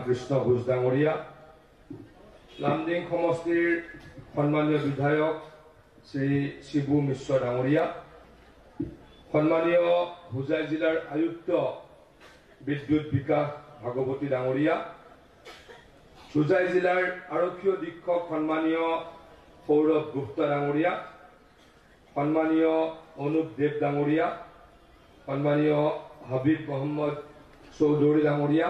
কৃষ্ণ ঘোষ ডাঙৰীয়া, লামডিং সমষ্টিৰ সন্মানীয় বিধায়ক শ্ৰী শিবু মিশ্ৰ ডাঙৰীয়া, সন্মানীয় হোজাই জিলাৰ আয়ুক্ত বিদ্যুৎ বিকাশ ভাগৱতী ডাঙৰীয়া, হোজাই জিলাৰ আৰক্ষী অধীক্ষক সন্মানীয় সৌৰভ গুপ্তা ডাঙৰীয়া, সন্মানীয় অনুপ দেৱ ডাঙৰীয়া, সন্মানীয় হাবিব মোহাম্মদ চৌধুৰী ডাঙৰীয়া,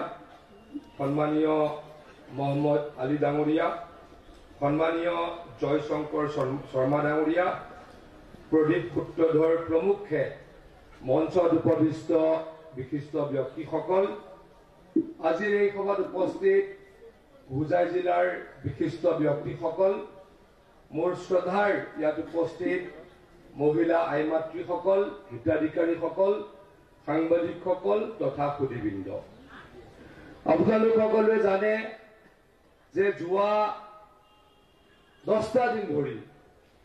সন্মানীয় মোহাম্মদ আলী ডাঙৰীয়া, সন্মানীয় জয়শংকৰ শৰ্মা ডাঙৰীয়া, প্ৰদীপ সূত্ৰধৰ প্ৰমুখ্যে মঞ্চত উপবিষ্ট বিশিষ্ট ব্যক্তিসকল, আজিৰ এই সভাত উপস্থিত হোজাই জিলাৰ বিশিষ্ট ব্যক্তিসকল, মোৰ শ্ৰদ্ধাৰ ইয়াত উপস্থিত মহিলা আইমাতৃসকল, হিতাধিকাৰীসকল, সাংবাদিকসকল তথা সুধীবৃন্দ, আপোনালোক সকলোৱে জানে যে যোৱা 10টা দিন ধৰি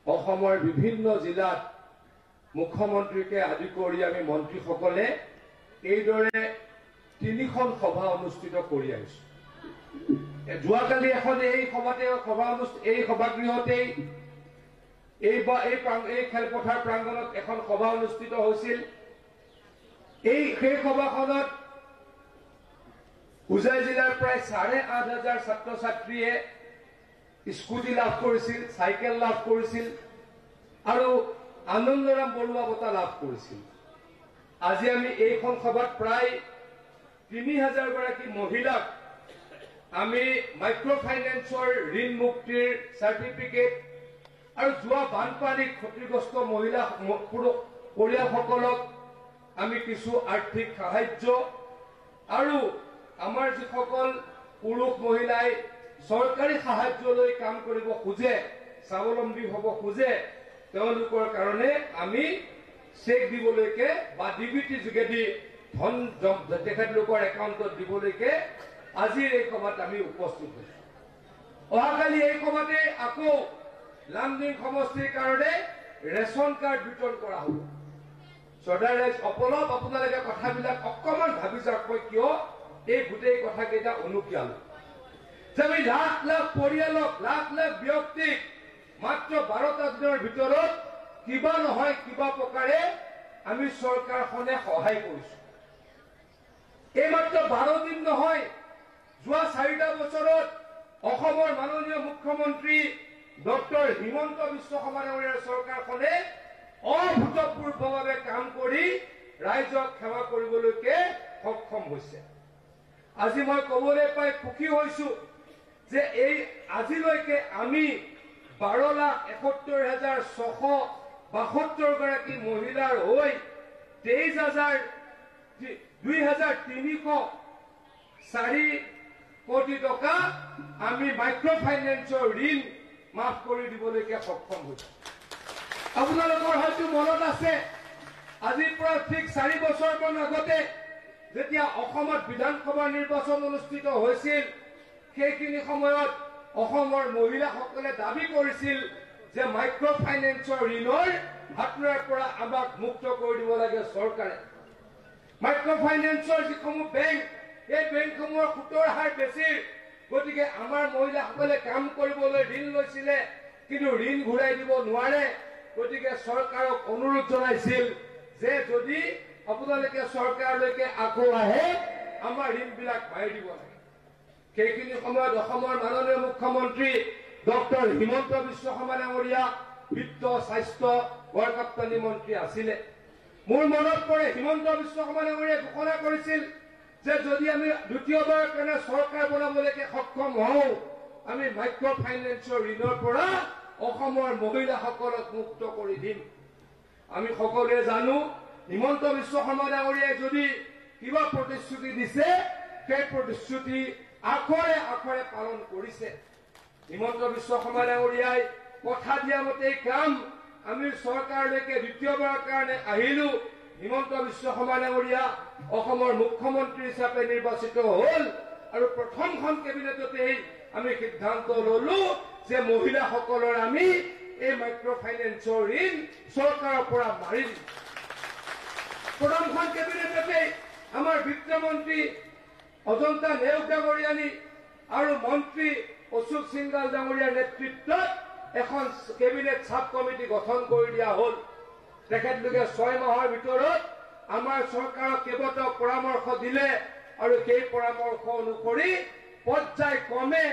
অসমৰ বিভিন্ন জিলাত মুখ্যমন্ত্ৰীকে আদি কৰি আমি মন্ত্ৰীসকলে এইদৰে 3খন সভা অনুষ্ঠিত কৰি আহিছো। যোৱাকালি এখন এই সভাগৃহতেই এই খেলপথাৰ প্ৰাংগণত এখন সভা অনুষ্ঠিত হৈছিল। সেই সভাখনত হোজাই জিলাৰ প্ৰায় 8,500 ছাত্ৰ ছাত্ৰীয়ে স্কুটি লাভ কৰিছিল, চাইকেল লাভ কৰিছিল আৰু আনন্দৰাম বৰুৱা বঁটা লাভ কৰিছিল। আজি আমি এইখন সভাত প্ৰায় 3,000 গৰাকী মহিলাক আমি মাইক্ৰ' ফাইনেন্সৰ ঋণ মুক্তিৰ চাৰ্টিফিকেট আৰু যোৱা বানপানীত ক্ষতিগ্ৰস্ত মহিলা পৰিয়ালসকলক আমি কিছু আৰ্থিক সাহায্য আৰু আমাৰ যিসকল পুৰুষ মহিলাই চৰকাৰী সাহায্যলৈ কাম কৰিব খোজে, স্বাৱলম্বী হ'ব খোজে, তেওঁলোকৰ কাৰণে আমি চেক দিবলৈকে বা ডিবিটি যোগেদি ধন তেখেতলোকৰ একাউণ্টত দিবলৈকে আজিৰ এই সভাত আমি উপস্থিত হৈছো। অহাকালি এই সভাতে আকৌ লামডিং সমষ্টিৰ কাৰণে ৰেচন কাৰ্ড বিতৰণ কৰা হ'ব। শ্ৰদ্ধাৰ ৰাইজ, অলপ আপোনালোকে কথাবিলাক অকণমান ভাবি যাওক, মই কিয় এই গোটেই কথাকেইটা অনুকিয়ালো যে আমি লাখ লাখ পৰিয়ালক, লাখ লাখ ব্যক্তিক মাত্ৰ 12টা দিনৰ ভিতৰত কিবা নহয় কিবা প্ৰকাৰে আমি চৰকাৰখনে সহায় কৰিছো। এই মাত্ৰ 12 দিন নহয়, যোৱা 4টা বছৰত অসমৰ মাননীয় মুখ্যমন্ত্ৰী ডক্টৰ হিমন্ত বিশ্ব শৰ্মা ডাঙৰীয়াৰ চৰকাৰখনে অভূতপূৰ্বভাৱে কাম কৰি ৰাইজক সেৱা কৰিবলৈকে সক্ষম হৈছে। আজি মই কবলৈ পাই সুখী হৈছো যে এই আজিলৈকে আমি 12,71,672 গৰাকী মহিলাৰ হৈ 23,304 কোটি টকা আমি মাইক্ৰ' ফাইনেন্সৰ ঋণ মাফ কৰি দিবলৈকে সক্ষম হৈছো। আপোনালোকৰ হয়তো মনত আছে, আজিৰ পৰা ঠিক 4 বছৰমান আগতে যেতিয়া অসমত বিধানসভা নিৰ্বাচন অনুষ্ঠিত হৈছিল, সেইখিনি সময়ত অসমৰ মহিলাসকলে দাবী কৰিছিল যে মাইক্ৰ' ফাইনেন্সৰ ঋণৰ হাতোৰাৰ পৰা আমাক মুক্ত কৰি দিব লাগে চৰকাৰে। মাইক্ৰ' ফাইনেন্সৰ যিসমূহ বেংক, এই বেংকসমূহৰ সুতৰ হাৰ বেছি, গতিকে আমাৰ মহিলাসকলে কাম কৰিবলৈ ঋণ লৈছিলে, কিন্তু ঋণ ঘূৰাই দিব নোৱাৰে। গতিকে চৰকাৰক অনুৰোধ জনাইছিল যে যদি আপোনালোকে চৰকাৰলৈকে আকৌ আহে, আমাৰ ঋণবিলাক মাৰি দিব লাগে। সেইখিনি সময়ত অসমৰ মাননীয় মুখ্যমন্ত্ৰী ডক্টৰ হিমন্ত বিশ্ব শৰ্মা ডাঙৰীয়া বিত্ত, স্বাস্থ্য, গড়কাপ্তানি মন্ত্ৰী আছিলে। মোৰ মনত পৰে, হিমন্ত বিশ্ব শৰ্মা ডাঙৰীয়াই ঘোষণা কৰিছিল যে যদি আমি দ্বিতীয়বাৰৰ কাৰণে চৰকাৰ বনাবলৈকে সক্ষম হওঁ, আমি মাইক্ৰ' ফাইনেন্সৰ ঋণৰ পৰা অসমৰ মহিলাসকলক মুক্ত কৰি দিম। আমি সকলোৱে জানো হিমন্ত বিশ্ব শৰ্মা ডাঙৰীয়াই যদি কিবা প্ৰতিশ্ৰুতি দিছে, সেই প্ৰতিশ্ৰুতি আখৰে আখৰে পালন কৰিছে। হিমন্ত বিশ্ব শৰ্মা ডাঙৰীয়াই কথা দিয়া মতেই কাম। আমি চৰকাৰলৈকে দ্বিতীয়বাৰৰ কাৰণে আহিলো। হিমন্ত বিশ্ব শৰ্মা ডাঙৰীয়া অসমৰ মুখ্যমন্ত্ৰী হিচাপে নিৰ্বাচিত হল আৰু প্ৰথমখন কেবিনেটতেই আমি সিদ্ধান্ত ললো যে মহিলাসকলৰ আমি এই মাইক্ৰ' ফাইনেন্সৰ ঋণ চৰকাৰৰ পৰা মাৰি দিম। প্ৰথমখন কেবিনেটতেই আমাৰ বিত্তমন্ত্ৰী অজন্তা নেওগ ডাঙৰীয়ানী আৰু মন্ত্ৰী অশোক সিংগাল ডাঙৰীয়াৰ নেতৃত্বত এখন কেবিনেট সাব কমিটি গঠন কৰি দিয়া হ'ল। তেখেতলোকে 6 মাহৰ ভিতৰত আমাৰ চৰকাৰক কেইবাটাও পৰামৰ্শ দিলে আৰু সেই পৰামৰ্শ অনুসৰি পৰ্যায়ক্ৰমে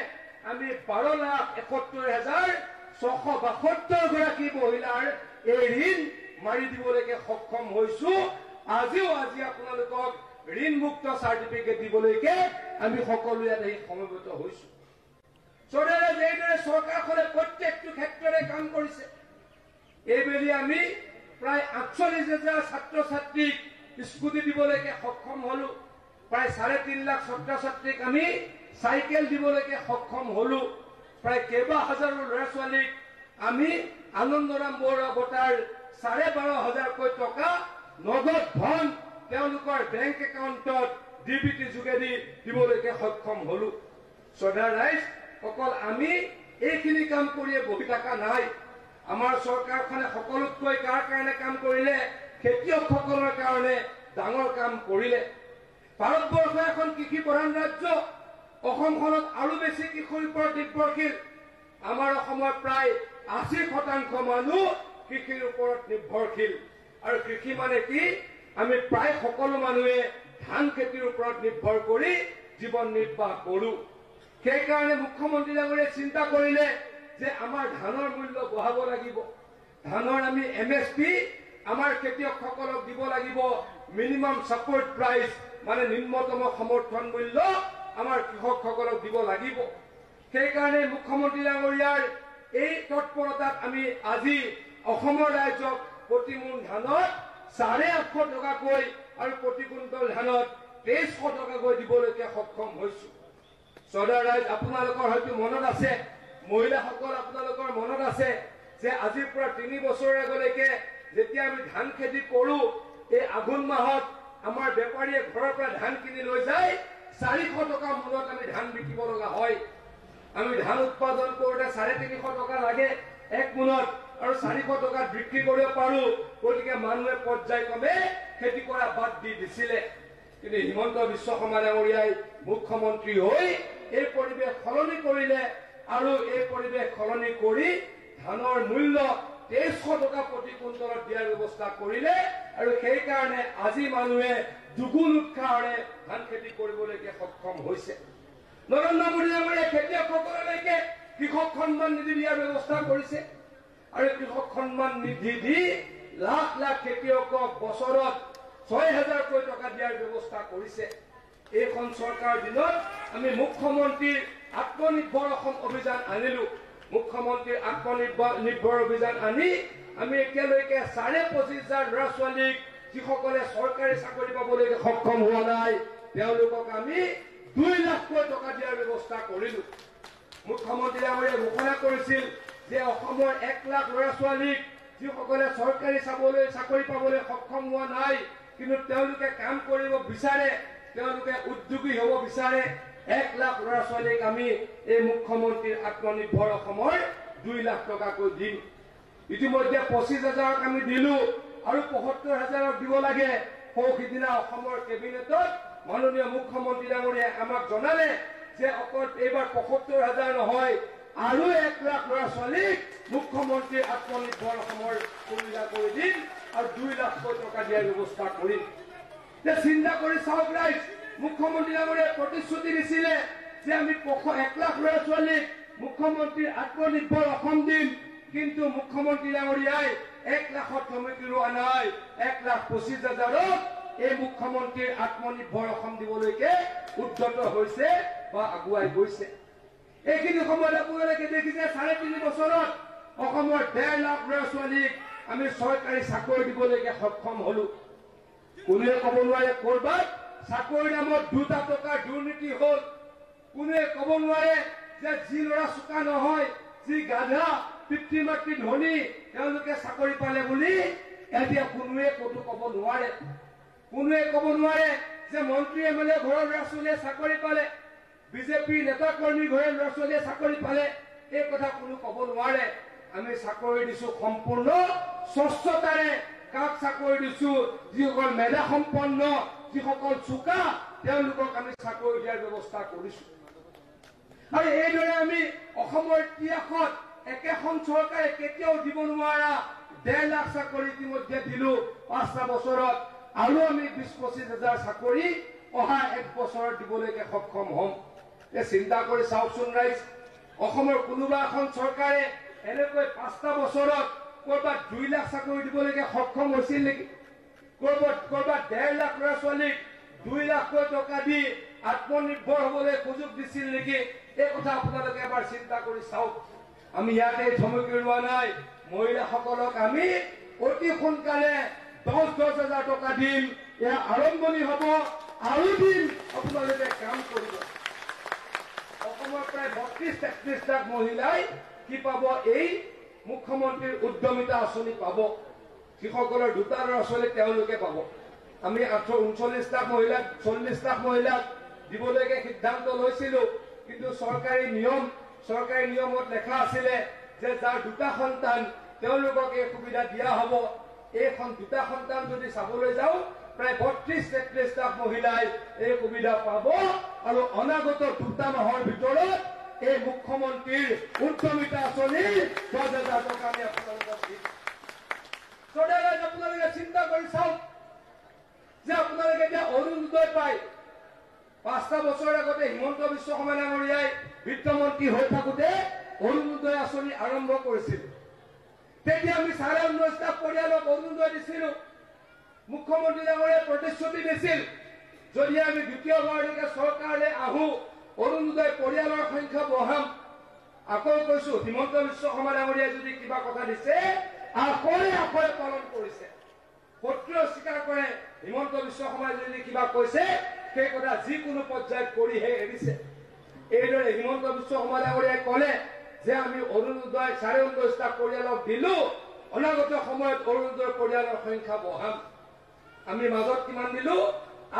আমি 12,71,672 গৰাকী মহিলাৰ এই ঋণ মাৰি দিবলৈকে সক্ষম হৈছো। আজি আপোনালোকক ঋণমুক্ত চাৰ্টিফিকেট দিবলৈকে আমি সকলো ইয়াত সমবেত হৈছো। চৰকাৰে যেইদৰে চৰকাৰখনে প্ৰত্যেকটো ক্ষেত্ৰতে কাম কৰিছে, এইবেলি আমি প্ৰায় 48,000 ছাত্ৰ ছাত্ৰীক স্কুটি দিবলৈকে সক্ষম হলো। প্ৰায় 3.5 লাখ ছাত্ৰ ছাত্ৰীক আমি চাইকেল দিবলৈকে সক্ষম হলো। প্ৰায় কেইবা হাজাৰো ল'ৰা ছোৱালীক আমি আনন্দৰাম বৰুৱা বঁটাৰ 12,500 টকা নগদ ধন তেওঁলোকৰ বেংক একাউণ্টত ডিবিটি যোগেদি দিবলৈকে সক্ষম হলো। শ্ৰদ্ধাৰ ৰাইজ, অকল আমি এইখিনি কাম কৰিয়ে বহি থকা নাই। আমাৰ চৰকাৰখনে সকলোতকৈ কাৰ কাৰণে কাম কৰিলে? খেতিয়কসকলৰ কাৰণে ডাঙৰ কাম কৰিলে। ভাৰতবৰ্ষ এখন কৃষি প্ৰধান ৰাজ্য। অসমখনত আৰু বেছি কৃষিৰ ওপৰত নিৰ্ভৰশীল। আমাৰ অসমৰ প্ৰায় 80% মানুহ কৃষিৰ ওপৰত নিৰ্ভৰশীল। আৰু কৃষি মানে কি? আমি প্ৰায় সকলো মানুহে ধান খেতিৰ ওপৰত নিৰ্ভৰ কৰি জীৱন নিৰ্বাহ কৰো। সেইকাৰণে মুখ্যমন্ত্ৰী ডাঙৰীয়াই চিন্তা কৰিলে যে আমাৰ ধানৰ মূল্য বঢ়াব লাগিব। ধানৰ আমি MSP আমাৰ খেতিয়কসকলক দিব লাগিব। মিনিমাম ছাপোৰ্ট প্ৰাইচ মানে নিম্নতম সমৰ্থন মূল্য আমাৰ কৃষকসকলক দিব লাগিব। সেইকাৰণে মুখ্যমন্ত্ৰী ডাঙৰীয়াৰ এই তৎপৰতাত আমি আজি অসমৰ ৰাইজক প্ৰতি মোন ধানত 850 টকাকৈ আৰু প্ৰতি কুইণ্টল ধানত 2300 টকাকৈ দিবলৈকে সক্ষম হৈছো। শ্ৰদ্ধাৰ ৰাইজ, আপোনালোকৰ হয়তো মনত আছে, মহিলাসকল আপোনালোকৰ মনত আছে যে আজিৰ পৰা 3 বছৰৰ আগলৈকে যেতিয়া আমি ধান খেতি কৰো, এই আঘোণ মাহত আমাৰ বেপাৰীয়ে ঘৰৰ পৰা ধান কিনি লৈ যায় 400 টকা মূলত আমি ধান বিকিব লগা হয়। আমি ধান উৎপাদন কৰোঁতে 350 টকা লাগে 1 মোনত আৰু 400 টকাত বিক্ৰী কৰিব পাৰো। গতিকে মানুহে পৰ্যায়ক্ৰমে খেতি কৰা বাদ দি দিছিলে। কিন্তু হিমন্ত বিশ্ব শৰ্মা ডাঙৰীয়াই মুখ্যমন্ত্ৰী হৈ এই পৰিৱেশ সলনি কৰিলে আৰু এই পৰিৱেশ সলনি কৰি ধানৰ মূল্য 2300 টকা প্ৰতি কুইণ্টলত দিয়াৰ ব্যৱস্থা কৰিলে। আৰু সেইকাৰণে আজি মানুহে দুগুণ উৎসাহেৰে ধান খেতি কৰিবলৈকে সক্ষম হৈছে। নৰেন্দ্ৰ মোদী ডাঙৰীয়াই খেতিয়কসকললৈকে কৃষক সন্মান নিধি দিয়াৰ ব্যৱস্থা কৰিছে। আৰু কৃষক সন্মান নিধি দি লাখ লাখ খেতিয়কক বছৰত 6,000 টকা দিয়াৰ ব্যৱস্থা কৰিছে। এইখন চৰকাৰৰ দিনত আমি মুখ্যমন্ত্ৰীৰ আত্মনিৰ্ভৰ অসম অভিযান আনিলো। মুখ্যমন্ত্ৰীৰ আত্মনিৰ্ভৰ অভিযান আনি আমি এতিয়ালৈকে 25,000 ল'ৰা ছোৱালীক যিসকলে চৰকাৰী চাকৰি পাবলৈকে সক্ষম হোৱা নাই, তেওঁলোকক আমি 2 লাখ টকা দিয়াৰ ব্যৱস্থা কৰিলো। মুখ্যমন্ত্ৰী ডাঙৰীয়াই ঘোষণা কৰিছিল যে অসমৰ 1 লাখ ল'ৰা ছোৱালীক যিসকলে চৰকাৰী চাকৰি পাবলৈ সক্ষম হোৱা নাই, কিন্তু তেওঁলোকে কাম কৰিব বিচাৰে, তেওঁলোকে উদ্যোগী হ'ব বিচাৰে, 1 লাখ ল'ৰা ছোৱালীক আমি এই মুখ্যমন্ত্ৰীৰ আত্মনিৰ্ভৰ অসমৰ 2 লাখ টকাকৈ দিম। ইতিমধ্যে 25,000 আমি দিলো আৰু 75,000 দিব লাগে। সিদিনা অসমৰ কেবিনেটত মাননীয় মুখ্যমন্ত্ৰী ডাঙৰীয়াই আমাক জনালে যে অকল এইবাৰ 75,000 নহয়, আৰু 1 লাখ ল'ৰা ছোৱালীক মুখ্যমন্ত্ৰীৰ আত্মনিৰ্ভৰ অসমৰ সুবিধা কৰি দিম আৰু 2 লাখ টকা দিয়াৰ ব্যৱস্থা কৰিম। চিন্তা কৰি চাওক ৰাইজ, মুখ্যমন্ত্ৰী ডাঙৰীয়াই প্ৰতিশ্ৰুতি দিছিলে যে আমি 1 লাখ ল'ৰা ছোৱালীক মুখ্যমন্ত্ৰীৰ আত্মনিৰ্ভৰ অসম দিম, কিন্তু মুখ্যমন্ত্ৰী ডাঙৰীয়াই 1 লাখত থমকি ৰোৱা নাই। 1,25,000 এই মুখ্যমন্ত্ৰীৰ আত্মনিৰ্ভৰ অসম দিবলৈকে উদ্যত হৈছে বা আগুৱাই গৈছে। এইখিনি সময়ত আপোনালোকে দেখিছে 3.5 বছৰত অসমৰ 1.5 লাখ ল'ৰা ছোৱালীক আমি চৰকাৰী চাকৰি দিবলৈকে সক্ষম হলো। কোনোৱে ক'ব নোৱাৰে কৰবাত চাকৰিৰ নামত 2 টকাৰ দুৰ্নীতি হ'ল। কোনোৱে ক'ব নোৱাৰে যে যি ল'ৰা চোকা নহয়, যি গাধা, পিতৃ মাতৃ ধনী, তেওঁলোকে চাকৰি পালে বুলি এতিয়া কোনোৱে ক'তো ক'ব নোৱাৰে। কোনোৱে ক'ব নোৱাৰে যে মন্ত্ৰী MLA ঘৰৰ ল'ৰা ছোৱালীয়ে চাকৰি পালে, বিজেপি নেতা কৰ্মী ঘৰৰ ল'ৰা ছোৱালীয়ে চাকৰি পালে, এই কথা কোনো ক'ব নোৱাৰে। আমি চাকৰি দিছো সম্পূৰ্ণ স্বচ্ছতাৰে। কাক চাকৰি দিছো? যিসকল মেধা সম্পন্ন, যিসকল চোকা তেওঁলোকক আমি চাকৰি দিয়াৰ ব্যৱস্থা কৰিছো আৰু এইদৰে আমি অসমৰ ইতিহাসত একেখন চৰকাৰে কেতিয়াও দিব নোৱাৰা 1.5 লাখ চাকৰি ইতিমধ্যে দিলো 5টা বছৰত আৰু আমি 20-25 হাজাৰ চাকৰি অহা 1 বছৰত দিবলৈকে সক্ষম হ'ম চিন্তা কৰি চাওকচোন ৰাইজ অসমৰ কোনোবা এখন চৰকাৰে এনেকৈ 5টা বছৰত কৰবাত 2 লাখ চাকৰি দিবলৈকে সক্ষম হৈছিল নেকি কৰবাত 1.5 লাখ ল'ৰা ছোৱালীক 2 লাখকৈ টকা দি আত্মনিৰ্ভৰ হ'বলৈ সুযোগ দিছিল নেকি এই কথা আপোনালোকে এবাৰ চিন্তা কৰি চাওক আমি ইয়াতে ধমকি লোৱা নাই মহিলাসকলক আমি অতি সোনকালে 10 হাজাৰ টকা দিম এয়া আৰম্ভণি হ'ব আৰু দিন আপোনালোকে কাম কৰিব অসমৰ প্ৰায় 32-33 লাখ মহিলাই কি পাব এই মুখ্যমন্ত্ৰীৰ উদ্যমিতা আঁচনি পাব যিসকলৰ দুটা ল'ৰা ছোৱালী তেওঁলোকে পাব আমি 39 লাখ মহিলাক 40 লাখ মহিলাক দিবলৈকে সিদ্ধান্ত লৈছিলো কিন্তু চৰকাৰী নিয়মত লেখা আছিলে যে যাৰ দুটা সন্তান তেওঁলোকক এই সুবিধা দিয়া হ'ব এইখন দুটা সন্তান যদি চাবলৈ যাওঁ প্ৰায় 32-33 লাখ মহিলাই এই সুবিধা পাব আৰু অনাগত 2 মাহৰ ভিতৰত এই মুখ্যমন্ত্ৰীৰ উদ্যমিতা আঁচনিৰ 10,000 টকা আমি আপোনালোকক দিম আপোনালোকে চিন্তা কৰি চাওক যে আপোনালোকে এতিয়া অৰুণোদয় পায় 5টা বছৰ আগতে হিমন্ত বিশ্ব শৰ্মা ডাঙৰীয়াই বিত্তমন্ত্ৰী হৈ থাকোঁতে অৰুণোদয় আঁচনি আৰম্ভ কৰিছিল তেতিয়া আমি 19.5 লাখ পৰিয়ালক অৰুণোদয় দিছিলো মুখ্যমন্ত্ৰী ডাঙৰীয়াই প্ৰতিশ্ৰুতি দিছিল যদি আমি দ্বিতীয়বাৰলৈকে চৰকাৰলৈ আহো অৰুণোদয় পৰিয়ালৰ সংখ্যা বঢ়াম আকৌ কৈছো হিমন্ত বিশ্ব শৰ্মা ডাঙৰীয়াই যদি কিবা কথা দিছে আখৰে পালন কৰিছে শত্ৰুৱে স্বীকাৰ কৰে হিমন্ত বিশ্ব শৰ্মাই যদি কিবা কৈছে সেই কথা যিকোনো পৰ্যায়ত কৰিহে এৰিছে এইদৰে হিমন্ত বিশ্ব শৰ্মা ডাঙৰীয়াই ক'লে যে আমি অৰুণোদয় 19.5 লাখ পৰিয়ালক দিলো অনাগত সময়ত অৰুণোদয় পৰিয়ালৰ সংখ্যা বঢ়াম আমি মাজত কিমান দিলো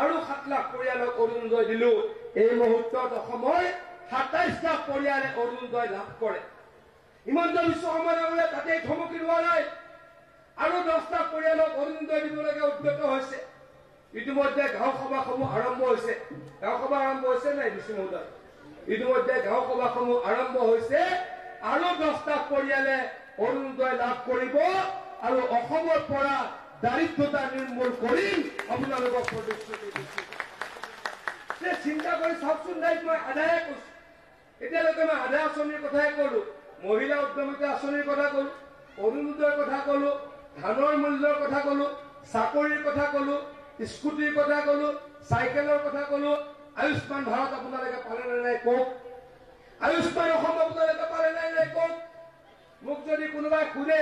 আৰু 7 লাখ পৰিয়ালক অৰুণোদয় দিলো এই মুহূৰ্তত অসমৰ 27 লাখ পৰিয়ালে অৰুণোদয় লাভ কৰে হিমন্ত বিশ্ব শৰ্মা ডাঙৰীয়াই তাতে ধমকি লোৱা নাই আৰু 10 লাখ পৰিয়ালক অৰুণোদয় দিবলৈকে উদ্যত হৈছে ইতিমধ্যে গাঁও সভাসমূহ আৰম্ভ হৈছে গাঁও সভা আৰম্ভ হৈছে নাই বিষ্ণু মহোদয় ইতিমধ্যে গাঁও সভাসমূহ আৰম্ভ হৈছে আৰু 10 লাখ পৰিয়ালে অৰুণোদয় লাভ কৰিব আৰু অসমৰ পৰা দাৰিদ্ৰতা নিৰ্মূল কৰিম আপোনালোকক প্ৰতিশ্ৰুতি দিছোঁ চিন্তা কৰি চাওকচোন নাই মই আধাহে কৈছো এতিয়ালৈকে মই আধা আঁচনিৰ কথাই কলো মহিলা উদ্যমিতা আঁচনিৰ কথা কলো অৰুণোদয়ৰ কথা কলো ধানৰ মূল্যৰ কথা কলো চাকৰিৰ কথা কলো স্কুটিৰ কথা কলো চাইকেলৰ কথা কলো আয়ুষ্মান ভাৰত আপোনালোকে পালে নে নাই কওক আয়ুষ্মান অসম আপোনালোকে পালে নাই কওক মোক যদি কোনোবাই সোধে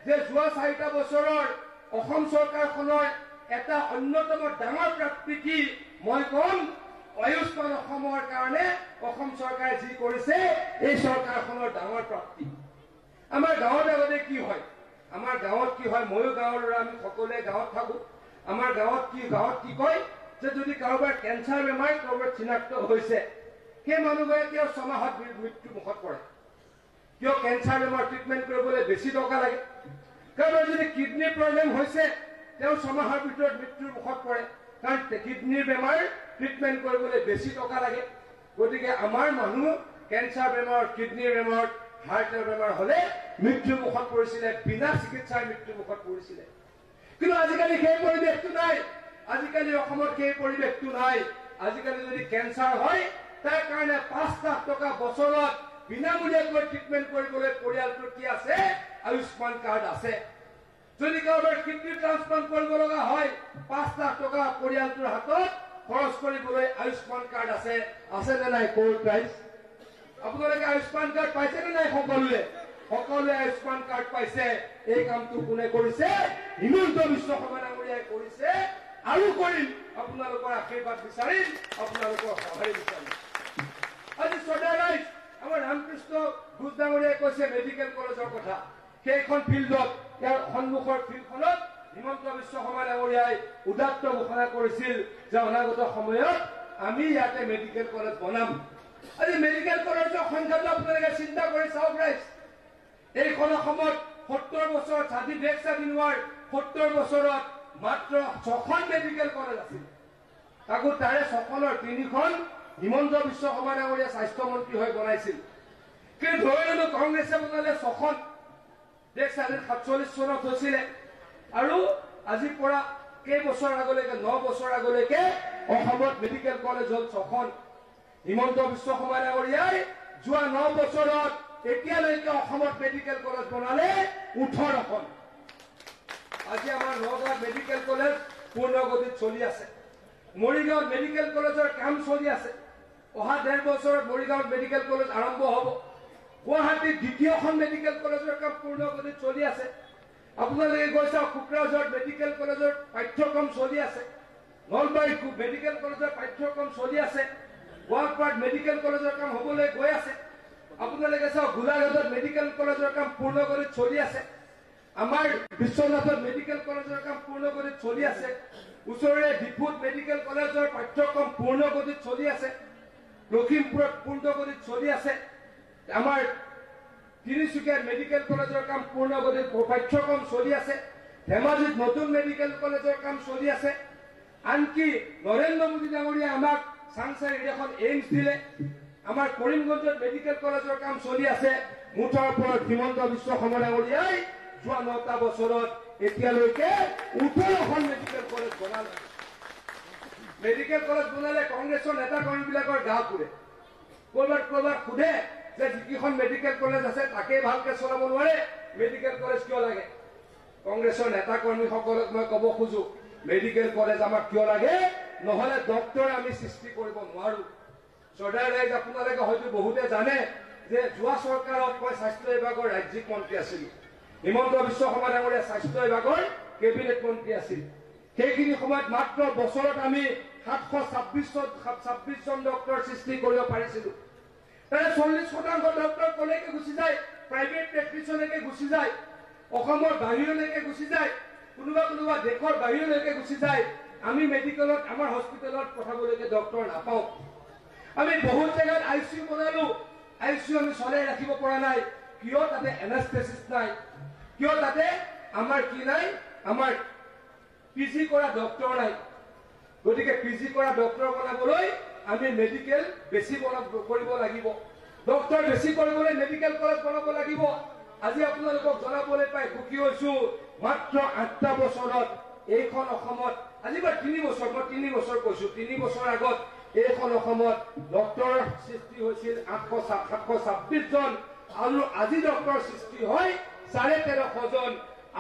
যে যোৱা 4টা বছৰৰ অসম চৰকাৰখনৰ এটা অন্যতম ডাঙৰ প্ৰাপ্তি কি মই কম আয়ুষ্মান অসমৰ কাৰণে অসম চৰকাৰে যি কৰিছে এই চৰকাৰখনৰ ডাঙৰ প্ৰাপ্তি আমাৰ গাঁৱত আগতে কি হয় ময়ো গাঁৱৰ ল'ৰা আমি সকলোৱে গাঁৱত থাকো আমাৰ গাঁৱত কি কয় যে যদি কাৰোবাৰ কেঞ্চাৰ বেমাৰ কাৰোবাৰ চিনাক্ত হৈছে সেই মানুহগৰাকীয়ে 6 মাহত মৃত্যু মুখত পৰে কিয় কেঞ্চাৰ বেমাৰ ট্ৰিটমেণ্ট কৰিবলৈ বেছি টকা লাগে কাৰোবাৰ যদি কিডনিৰ প্ৰব্লেম হৈছে তেওঁ 6 মাহৰ ভিতৰত মৃত্যুৰ মুখত পৰে কাৰণ কিডনিৰ বেমাৰ ট্ৰিটমেণ্ট কৰিবলৈ বেছি টকা লাগে গতিকে আমাৰ মানুহ কেঞ্চাৰ বেমাৰ কিডনিৰ বেমাৰ হাৰ্টৰ বেমাৰ হলে মৃত্যুৰ মুখত পৰিছিলে বিনা চিকিৎসাৰ মৃত্যুৰ মুখত পৰিছিলে কিন্তু আজিকালি সেই পৰিৱেশটো নাই আজিকালি অসমত সেই পৰিৱেশটো নাই আজিকালি যদি কেঞ্চাৰ হয় তাৰ কাৰণে 5 লাখ টকা বছৰত বিনামূলীয়াকৈ ট্ৰিটমেণ্ট কৰিবলৈ পৰিয়ালটোৰ কি আছে আয়ুষ্মান কাৰ্ড আছে যদি কাৰোবাৰ কিডনি ট্ৰান্সপ্লান্ট কৰিব লগা হয় 5 লাখ টকা পৰিয়ালটোৰ হাতত খৰচ কৰিবলৈ আয়ুষ্মান কাৰ্ড আছে নে নাই কোৰ্ট প্ৰাইজ আপোনালোকে আয়ুষ্মান কাৰ্ড পাইছে নে নাই সকলোৱে আয়ুষ্মান কাৰ্ড পাইছে এই কামটো কোনে কৰিছে হিমন্ত বিশ্ব শৰ্মা ডাঙৰীয়াই কৰিছে আৰু কৰিম আপোনালোকৰ আশীৰ্বাদ বিচাৰিম আপোনালোকৰ সহায় বিচাৰিম আজি শ্ৰদ্ধা ৰাইজ আমাৰ ৰামকৃষ্ণ ঘোষ ডাঙৰীয়াই কৈছে মেডিকেল কলেজৰ কথা সেইখন ফিল্ডত ইয়াৰ সন্মুখৰ ফিল্ডখনত হিমন্ত বিশ্ব শৰ্মা ডাঙৰীয়াই উদাত্ত ঘোষণা কৰিছিল যে অনাগত সময়ত আমি ইয়াতে মেডিকেল কলেজ বনাম আজি মেডিকেল কলেজৰ সংখ্যাটো আপোনালোকে চিন্তা কৰি চাওক ৰাইজ এইখন অসমত 70 বছৰ স্বাধীন দেশ স্বাধীন হোৱাৰ 70 বছৰত মাত্ৰ 6খন মেডিকেল কলেজ আছিল তাকো তাৰে 6খনৰ 3খন হিমন্ত বিশ্ব শৰ্মা ডাঙৰীয়া স্বাস্থ্যমন্ত্ৰী হৈ বনাইছিল। কিন্তু ধৰি ললো কংগ্ৰেছে বনালে 6খন। দেশ স্বাধীন 47 চনত হৈছিলে আৰু আজিৰ পৰা কেইবছৰ আগলৈকে 9 বছৰ আগলৈকে অসমত মেডিকেল কলেজ হ'ল 6খন। হিমন্ত বিশ্ব শৰ্মা ডাঙৰীয়াই যোৱা 9 বছৰত এতিয়ালৈকে অসমত মেডিকেল কলেজ বনালে 18খন। আজি আমাৰ নগাঁৱত মেডিকেল কলেজ পূৰ্ণগতিত চলি আছে। মৰিগাঁৱত মেডিকেল কলেজৰ কাম চলি আছে। অহা 1.5 বছৰত মৰিগাঁৱত মেডিকেল কলেজ আৰম্ভ হ'ব। গুৱাহাটীত দ্বিতীয়খন মেডিকেল কলেজৰ কাম পূৰ্ণগতিত চলি আছে। আপোনালোকে গৈছে কোকৰাঝাৰত মেডিকেল কলেজৰ পাঠ্যক্ৰম চলি আছে। নলবাৰীত মেডিকেল কলেজৰ পাঠ্যক্ৰম চলি আছে। গোৱালপাৰাত মেডিকেল কলেজৰ কাম হ'বলৈ গৈ আছে। আপোনালোকে চাওক গোলাঘাটত মেডিকেল কলেজৰ কাম পূৰ্ণগতিত চলি আছে। আমাৰ বিশ্বনাথত মেডিকেল কলেজৰ কাম পূৰ্ণগতিত চলি আছে। ওচৰৰে ডিফুত মেডিকেল কলেজৰ পাঠ্যক্ৰম পূৰ্ণগতিত চলি আছে। লখিমপুৰত পূৰ্ণগতিত চলি আছে। আমাৰ তিনিচুকীয়াত মেডিকেল কলেজৰ কাম পূৰ্ণগতিত পাঠ্যক্ৰম চলি আছে। ধেমাজিত নতুন মেডিকেল কলেজৰ কাম চলি আছে। আনকি নৰেন্দ্ৰ মোদী ডাঙৰীয়াই আমাক চাংচাৰীত এখন এইমছ দিলে। আমাৰ কৰিমগঞ্জত মেডিকেল কলেজৰ কাম চলি আছে। মুঠৰ ওপৰত হিমন্ত বিশ্ব শৰ্মা ডাঙৰীয়াই যোৱা 9টা বছৰত এতিয়ালৈকে 18খন মেডিকেল কলেজ বনালে। মেডিকেল কলেজ বনালে কংগ্ৰেছৰ নেতা কৰ্মীবিলাকৰ গা পুৰে। ক'ৰবাত সোধে যে যিকেইখন মেডিকেল কলেজ আছে তাকেই ভালকে চলাব নোৱাৰে, মেডিকেল কলেজ কিয় লাগে? কংগ্ৰেছৰ নেতা কৰ্মীসকলক মই ক'ব খোজো, মেডিকেল কলেজ আমাক কিয় লাগে? নহলে ডক্টৰ আমি সৃষ্টি কৰিব নোৱাৰো। চৰ্দাৰ ৰাইজ আপোনালোকে হয়তো বহুতে জানে যে যোৱা চৰকাৰত মই স্বাস্থ্য বিভাগৰ ৰাজ্যিক মন্ত্ৰী আছিলো। হিমন্ত বিশ্ব শৰ্মা ডাঙৰীয়া স্বাস্থ্য বিভাগৰ কেবিনেট মন্ত্ৰী আছিল। সেইখিনি সময়ত মাত্ৰ বছৰত আমি 726 জন ডক্টৰ সৃষ্টি কৰিব পাৰিছিলো। তাৰে 40% ডক্টৰ কলৈকে গুচি যায়, প্ৰাইভেট প্ৰেক্টিচলৈকে গুচি যায়, অসমৰ বাহিৰলৈকে গুচি যায়, কোনোবা দেশৰ বাহিৰলৈকে গুচি যায়। আমি মেডিকেলত আমাৰ হস্পিটেলত পঠাবলৈকে ডক্টৰ নাপাওঁ। আমি বহুত জেগাত ICU বনালো, ICU আমি চলাই ৰাখিব পৰা নাই। কিয়? তাতে এনাস্থেচিষ্ট নাই। কিয়? তাতে আমাৰ কি নাই? আমাৰ PG কৰা ডক্টৰ নাই। গতিকে PG কৰা ডক্টৰ বনাবলৈ আমি মেডিকেল বেছি কৰিব লাগিব। ডক্টৰ বেছি কৰিবলৈ মেডিকেল কলেজ বনাব লাগিব। আজি আপোনালোকক জনাবলৈ পাই সুখী হৈছো, মাত্ৰ 8টা বছৰত এইখন অসমত, আজি বা 3 বছৰ, মই 3 বছৰ কৈছো, 3 বছৰ আগত এইখন অসমত ডক্টৰৰ সৃষ্টি হৈছিল 726 জন আৰু আজি ডক্টৰ সৃষ্টি হয় 1350 জন।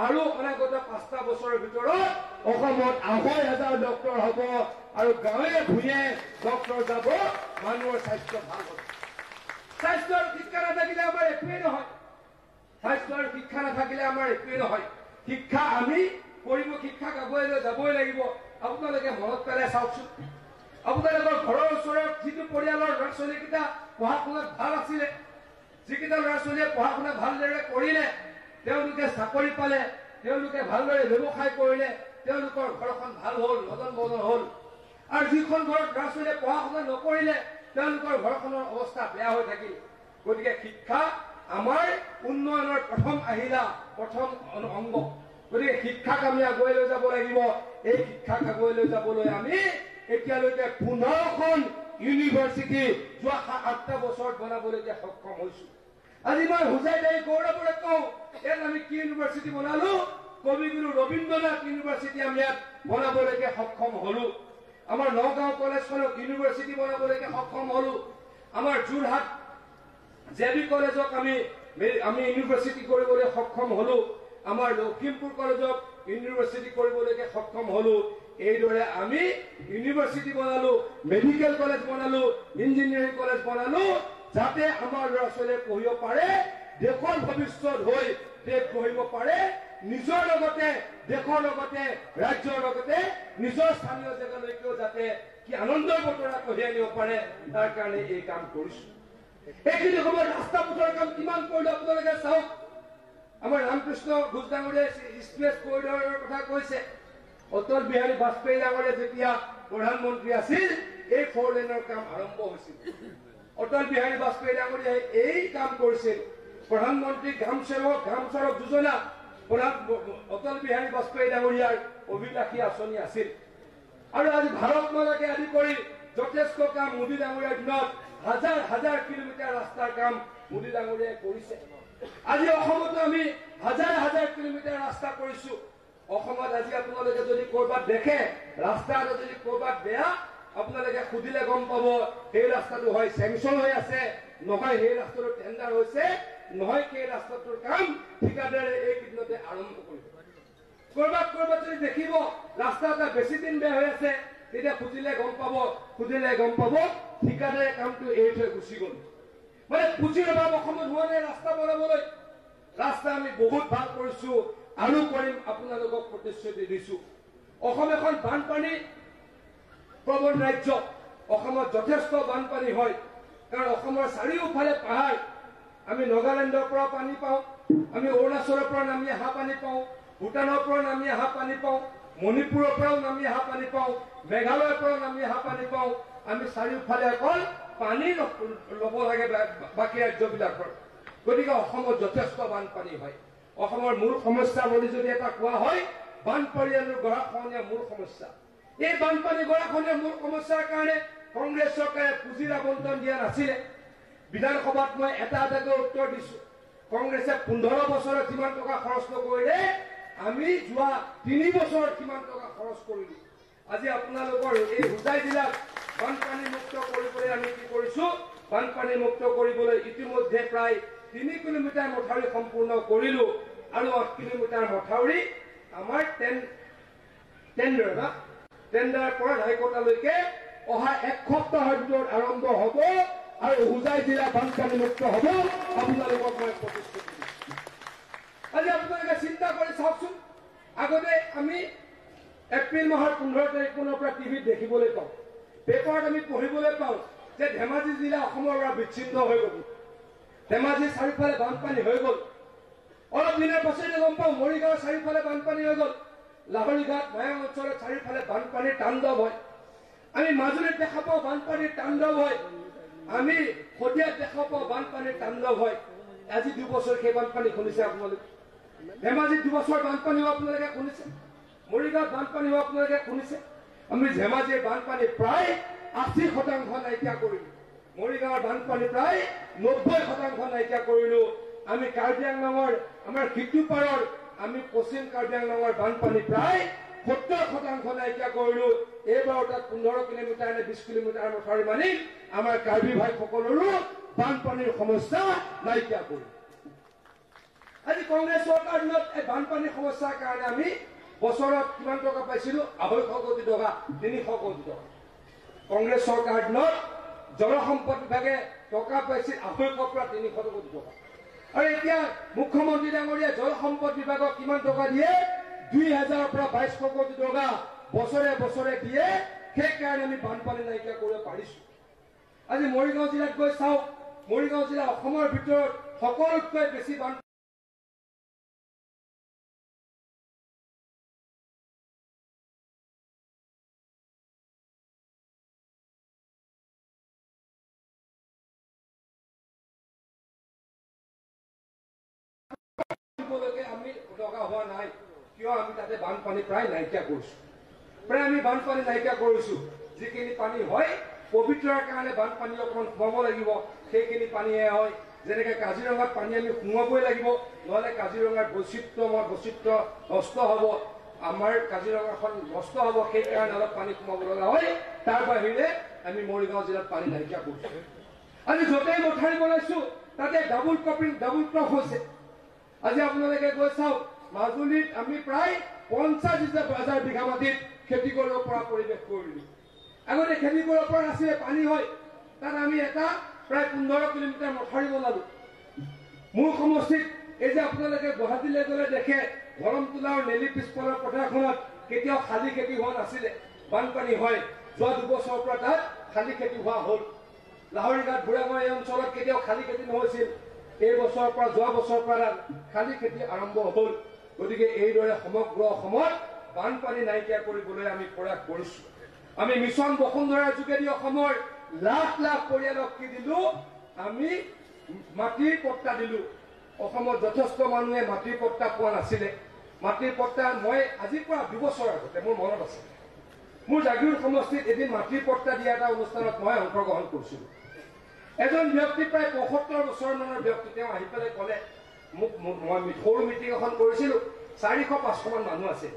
আৰু অনাগত 5টা বছৰৰ ভিতৰত অসমত 2,500 ডক্টৰ হ'ব আৰু গাঁৱে ভূঞে ডক্টৰ যাব। মানুহৰ স্বাস্থ্য ভাল হ'ব। স্বাস্থ্য আৰু শিক্ষা নাথাকিলে আমাৰ একোৱেই নহয়। স্বাস্থ্য আৰু শিক্ষা নাথাকিলে আমাৰ একোৱেই নহয়। শিক্ষা আমি কৰিব, শিক্ষাক আগুৱাই লৈ যাবই লাগিব। আপোনালোকে মনত পেলাই চাওকচোন, আপোনালোকৰ ঘৰৰ ওচৰত যিটো পৰিয়ালৰ ল'ৰা ছোৱালীকেইটা পঢ়া শুনাত ভাল আছিলে, যিকেইটা ল'ৰা ছোৱালীয়ে পঢ়া শুনা ভালদৰে কৰিলে, তেওঁলোকে চাকৰি পালে, তেওঁলোকে ভালদৰে ব্যৱসায় কৰিলে, তেওঁলোকৰ ঘৰখন ভাল হ'ল, নদন বদন হ'ল। আৰু যিখন ঘৰত ল'ৰা ছোৱালীয়ে পঢ়া শুনা নকৰিলে, তেওঁলোকৰ ঘৰখনৰ অৱস্থা বেয়া হৈ থাকিল। গতিকে শিক্ষা আমাৰ উন্নয়নৰ প্ৰথম আহিলা, প্ৰথম অংগ। গতিকে শিক্ষাক আমি আগুৱাই লৈ যাব লাগিব। এই শিক্ষাক আগুৱাই লৈ যাবলৈ আমি এতিয়ালৈকে 15খন ইউনিভাৰ্চিটি যোৱা 8টা বছৰত বনাবলৈকে সক্ষম হৈছো। আজি মই হুজাই দাই গৌৰৱৰে কওঁ, ইয়াত আমি কি ইউনিভাৰ্চিটি বনালো? কবিগুৰু ৰবীন্দ্ৰনাথ ইউনিভাৰ্চিটি আমি ইয়াত বনাবলৈকে সক্ষম হলো। আমাৰ নগাঁও কলেজখনক ইউনিভাৰ্চিটি বনাবলৈকে সক্ষম হলো। আমাৰ যোৰহাট JB কলেজক আমি ইউনিভাৰ্চিটি কৰিবলৈ সক্ষম হলো। আমাৰ লখিমপুৰ কলেজক ইউনিভাৰ্চিটি কৰিবলৈকে সক্ষম হলো। এইদৰে আমি ইউনিভাৰ্চিটি বনালো, মেডিকেল কলেজ বনালো, ইঞ্জিনিয়াৰিং কলেজ বনালো, যাতে আমাৰ ল'ৰা ছোৱালীয়ে পঢ়িব পাৰে, দেশৰ ভৱিষ্যত হৈ দেশ গঢ়িব পাৰে, নিজৰ লগতে দেশৰ লগতে ৰাজ্যৰ লগতে নিজৰ স্থানীয় জেগালৈকেও যাতে কি আনন্দৰ বতৰা কঢ়িয়াই আনিব পাৰে, তাৰ কাৰণে এই কাম কৰিছো। এইখিনি সময়ত ৰাস্তা পথৰ কাম কিমান কৰিলো আপোনালোকে চাওক। আমাৰ ৰামকৃষ্ণ ঘোষ ডাঙৰীয়াই এক্সপ্ৰেছ কৰিডৰৰ কথা কৈছে। অটল বিহাৰী বাজপেয়ী ডাঙৰীয়া যেতিয়া প্ৰধানমন্ত্ৰী আছিল, এই 4 লেনৰ কাম আৰম্ভ হৈছিল। অটল বিহাৰী বাজপেয়ী ডাঙৰীয়াই এই কাম কৰিছিল। প্ৰধানমন্ত্ৰী গ্ৰাম চড়ক যোজনা অটল বিহাৰী বাজপেয়ী ডাঙৰীয়াৰ অভিলাষী আঁচনি আছিল। আৰু আজি ভাৰতমালাকে আদি কৰি যথেষ্ট কাম মোদী ডাঙৰীয়াৰ দিনত হাজাৰ হাজাৰ কিলোমিটাৰ ৰাস্তাৰ কাম মোদী ডাঙৰীয়াই কৰিছে। আজি অসমতো আমি হাজাৰ হাজাৰ কিলোমিটাৰ ৰাস্তা কৰিছো। অসমত আজি আপোনালোকে যদি কৰবাত দেখে ৰাস্তা যদি কৰবাত বেয়া, আপোনালোকে সুধিলে গম পাব সেই ৰাস্তাটো হয় চেংচন হৈ আছে, নহয় সেই ৰাস্তাটো টেণ্ডাৰ হৈছে, নহয় সেই ৰাস্তাটোৰ কাম ঠিকাদাৰে এইকেইদিনতে আৰম্ভ কৰিব। কৰবাত কৰবাত যদি দেখিব ৰাস্তা এটা বেছি দিন বেয়া হৈ আছে, তেতিয়া সুধিলে গম পাব ঠিকাদাৰে কামটো এৰি থৈ গুচি গল। মানে পুঁজিৰ অভাৱ অসমত হোৱা নাই ৰাস্তা বনাবলৈ। ৰাস্তা আমি বহুত ভাল কৰিছো আৰু কৰিম, আপোনালোকক প্ৰতিশ্ৰুতি দিছো। অসম এখন বানপানী প্ৰবণ ৰাজ্য। অসমত যথেষ্ট বানপানী হয়, কাৰণ অসমৰ চাৰিওফালে পাহাৰ। আমি নাগালেণ্ডৰ পৰা পানী পাওঁ, আমি অৰুণাচলৰ পৰা নামি অহা পানী পাওঁ, ভূটানৰ পৰা নামি অহা পানী পাওঁ, মণিপুৰৰ পৰাও নামি অহা পানী পাওঁ, মেঘালয়ৰ পৰাও নামি অহা পানী পাওঁ। আমি চাৰিওফালে অকল পানী ল'ব লাগে বাকী ৰাজ্যবিলাকৰ। গতিকে অসমত যথেষ্ট বানপানী হয়। অসমৰ মূল সমস্যা বুলি যদি এটা কোৱা হয়, বানপানী আৰু গৰাখহনীয়া মূল সমস্যা। এই বানপানী গৰাখহনীয়া মূল সমস্যাৰ কাৰণে কংগ্ৰেছ চৰকাৰে পুঁজিৰ আবণ্টন দিয়া নাছিলে। বিধানসভাত মই এটা এটাকৈ উত্তৰ দিছো। কংগ্ৰেছে 15 বছৰত যিমান টকা খৰচ নকৰিলে, আমি যোৱা 3 বছৰত কিমান টকা খৰচ কৰিলো। আজি আপোনালোকৰ এই হোজাই জিলাত বানপানী মুক্ত কৰিবলৈ আমি কি কৰিছো? বানপানী মুক্ত কৰিবলৈ ইতিমধ্যে প্ৰায় 3 কিলোমিটাৰ মথাউৰি সম্পূৰ্ণ কৰিলো, আৰু 8 কিলোমিটাৰ মথাউৰি আমাৰ টেণ্ডাৰ পৰা ঘাইকটালৈকে অহা 1 সপ্তাহৰ ভিতৰত আৰম্ভ হ'ব, আৰু হোজাই জিলা বানপানী মুক্ত হ'ব। আপোনালোকক মই প্ৰতিশ্ৰুতি দিছো। আজি আপোনালোকে চিন্তা কৰি চাওকচোন, আগতে আমি এপ্ৰিল মাহৰ 15 তাৰিখমানৰ পৰা টিভিত দেখিবলৈ পাওঁ, পেপাৰত আমি পঢ়িবলৈ পাওঁ যে ধেমাজি জিলা অসমৰ পৰা বিচ্ছিন্ন হৈ গ'ল, ধেমাজিৰ চাৰিওফালে বানপানী হৈ গ'ল। অলপ দিনৰ পাছতে গম পাওঁ মৰিগাঁৱৰ চাৰিওফালে বানপানী হৈ গ'ল, লাহৰীঘাট মায়াং অঞ্চলৰ চাৰিওফালে বানপানীৰ তাণ্ডৱ হয়। আমি মাজুলীত দেখা পাওঁ বানপানীৰ তাণ্ডৱ হয়, আমি শদিয়াত দেখা পাওঁ বানপানীৰ তাণ্ডৱ হয়। আজি 2 বছৰ সেই বানপানী শুনিছে আপোনালোকে? ধেমাজিত 2 বছৰ বানপানী হোৱা আপোনালোকে শুনিছে? মৰিগাঁৱত বানপানী হোৱা আপোনালোকে শুনিছে? আমি ধেমাজিৰ বানপানী প্ৰায় 80% নাইকিয়া কৰিলো, মৰিগাঁৱৰ বানপানী প্ৰায় 90% নাইকিয়া কৰিলো। আমি কাৰ্বি আংলঙৰ আমাৰ সিদ্ধুপাৰৰ আমি পশ্চিম কাৰ্বি আংলঙৰ বানপানী প্ৰায় 70% নাইকিয়া কৰিলো। এইবাৰ তাত 15 কিলোমিটাৰ নে 20 কিলোমিটাৰ মথাউৰি মানি আমাৰ কাৰ্বি ভাইসকলৰো বানপানীৰ সমস্যা নাইকিয়া কৰিলো। আজি কংগ্ৰেছ চৰকাৰ দিনত এই বানপানীৰ সমস্যাৰ কাৰণে আমি বছৰত কিমান টকা পাইছিলো? 250 কোটি টকা, 300 কোটি টকা। কংগ্ৰেছ চৰকাৰ দিনত জলসম্পদ বিভাগে টকা পাইছিল 250 পৰা 300 কোটি টকা। আৰু এতিয়া মুখ্যমন্ত্ৰী ডাঙৰীয়া জলসম্পদ বিভাগক কিমান টকা দিয়ে? 2000 পৰা 2200 কোটি টকা বছৰে বছৰে দিয়ে। সেইকাৰণে আমি বানপানী নাইকিয়া কৰিব পাৰিছো। আজি মৰিগাঁও জিলাত গৈ চাওক, মৰিগাঁও জিলা অসমৰ ভিতৰত সকলোতকৈ বেছি বানপানী আমি লগা হোৱা নাই। কিয়? আমি তাতে বানপানী প্ৰায় নাইকিয়া কৰিছো, প্ৰায় আমি বানপানী নাইকিয়া কৰিছো। যিখিনি পানী হয় পবিত্ৰৰ কাৰণে বানপানী অকণমান সোমাব লাগিব, সেইখিনি পানীহে হয়। যেনেকে কাজিৰঙাত পানী আমি সোমাবই লাগিব, নহলে কাজিৰঙাৰ বৈচিত্ৰ্য নষ্ট হ'ব, আমাৰ কাজিৰঙাখন নষ্ট হ'ব। সেইকাৰণে অলপ পানী সোমাব লগা হয়। তাৰ বাহিৰে আমি মৰিগাঁও জিলাত পানী নাইকিয়া কৰিছো। আজি য'তেই মথাউৰি বনাইছো তাতে ডাবুল ক্ৰপ হৈছে। আজি আপোনালোকে গৈ চাওক, মাজুলীত আমি প্ৰায় 50,000 বিঘা মাটিত খেতি কৰিব পৰা পৰিৱেশ কৰিলো। আগতে খেতি কৰিব পৰা নাছিলে, পানী হয়। তাত আমি এটা প্ৰায় 15 কিলোমিটাৰ মথাউৰি বনালো। মোৰ সমষ্টিত এই যে আপোনালোকে গুৱাহাটীলৈ গ'লে দেখে ধৰমতোলা আৰু নেলি পিছফালৰ পথাৰখনত কেতিয়াও খালী খেতি হোৱা নাছিলে, বানপানী হয়। যোৱা 2 বছৰৰ পৰা তাত খালী খেতি হোৱা হ'ল। লাহৰীঘাট বুঢ়ামাৰী এই অঞ্চলত কেতিয়াও খালী খেতি নহৈছিল, এই বছৰৰ পৰা যোৱা বছৰৰ পৰা খালী খেতি আৰম্ভ হ'ল। গতিকে এইদৰে সমগ্ৰ অসমত বানপানী নাইকিয়া কৰিবলৈ আমি প্ৰয়াস কৰিছো। আমি মিছন বসুন্ধৰাৰ যোগেদি অসমৰ লাখ লাখ পৰিয়ালক কি দিলো? আমি মাটিৰ পট্টা দিলো। অসমত যথেষ্ট মানুহে মাটিৰ পট্টা পোৱা নাছিলে। মাটিৰ পট্টা মই আজিৰ পৰা 2 বছৰ আগতে মোৰ মনত আছে, মোৰ জাগিৰোড সমষ্টিত এদিন মাটিৰ পট্টা দিয়া এটা অনুষ্ঠানত মই অংশগ্ৰহণ কৰিছিলোঁ। এজন ব্যক্তি প্ৰায় ৭৫ বছৰমানৰ ব্যক্তি, তেওঁ আহি পেলাই ক'লে মোক, মই সৰু মিটিং এখন কৰিছিলোঁ, ৪০০-৫০০ মান মানুহ আছিল।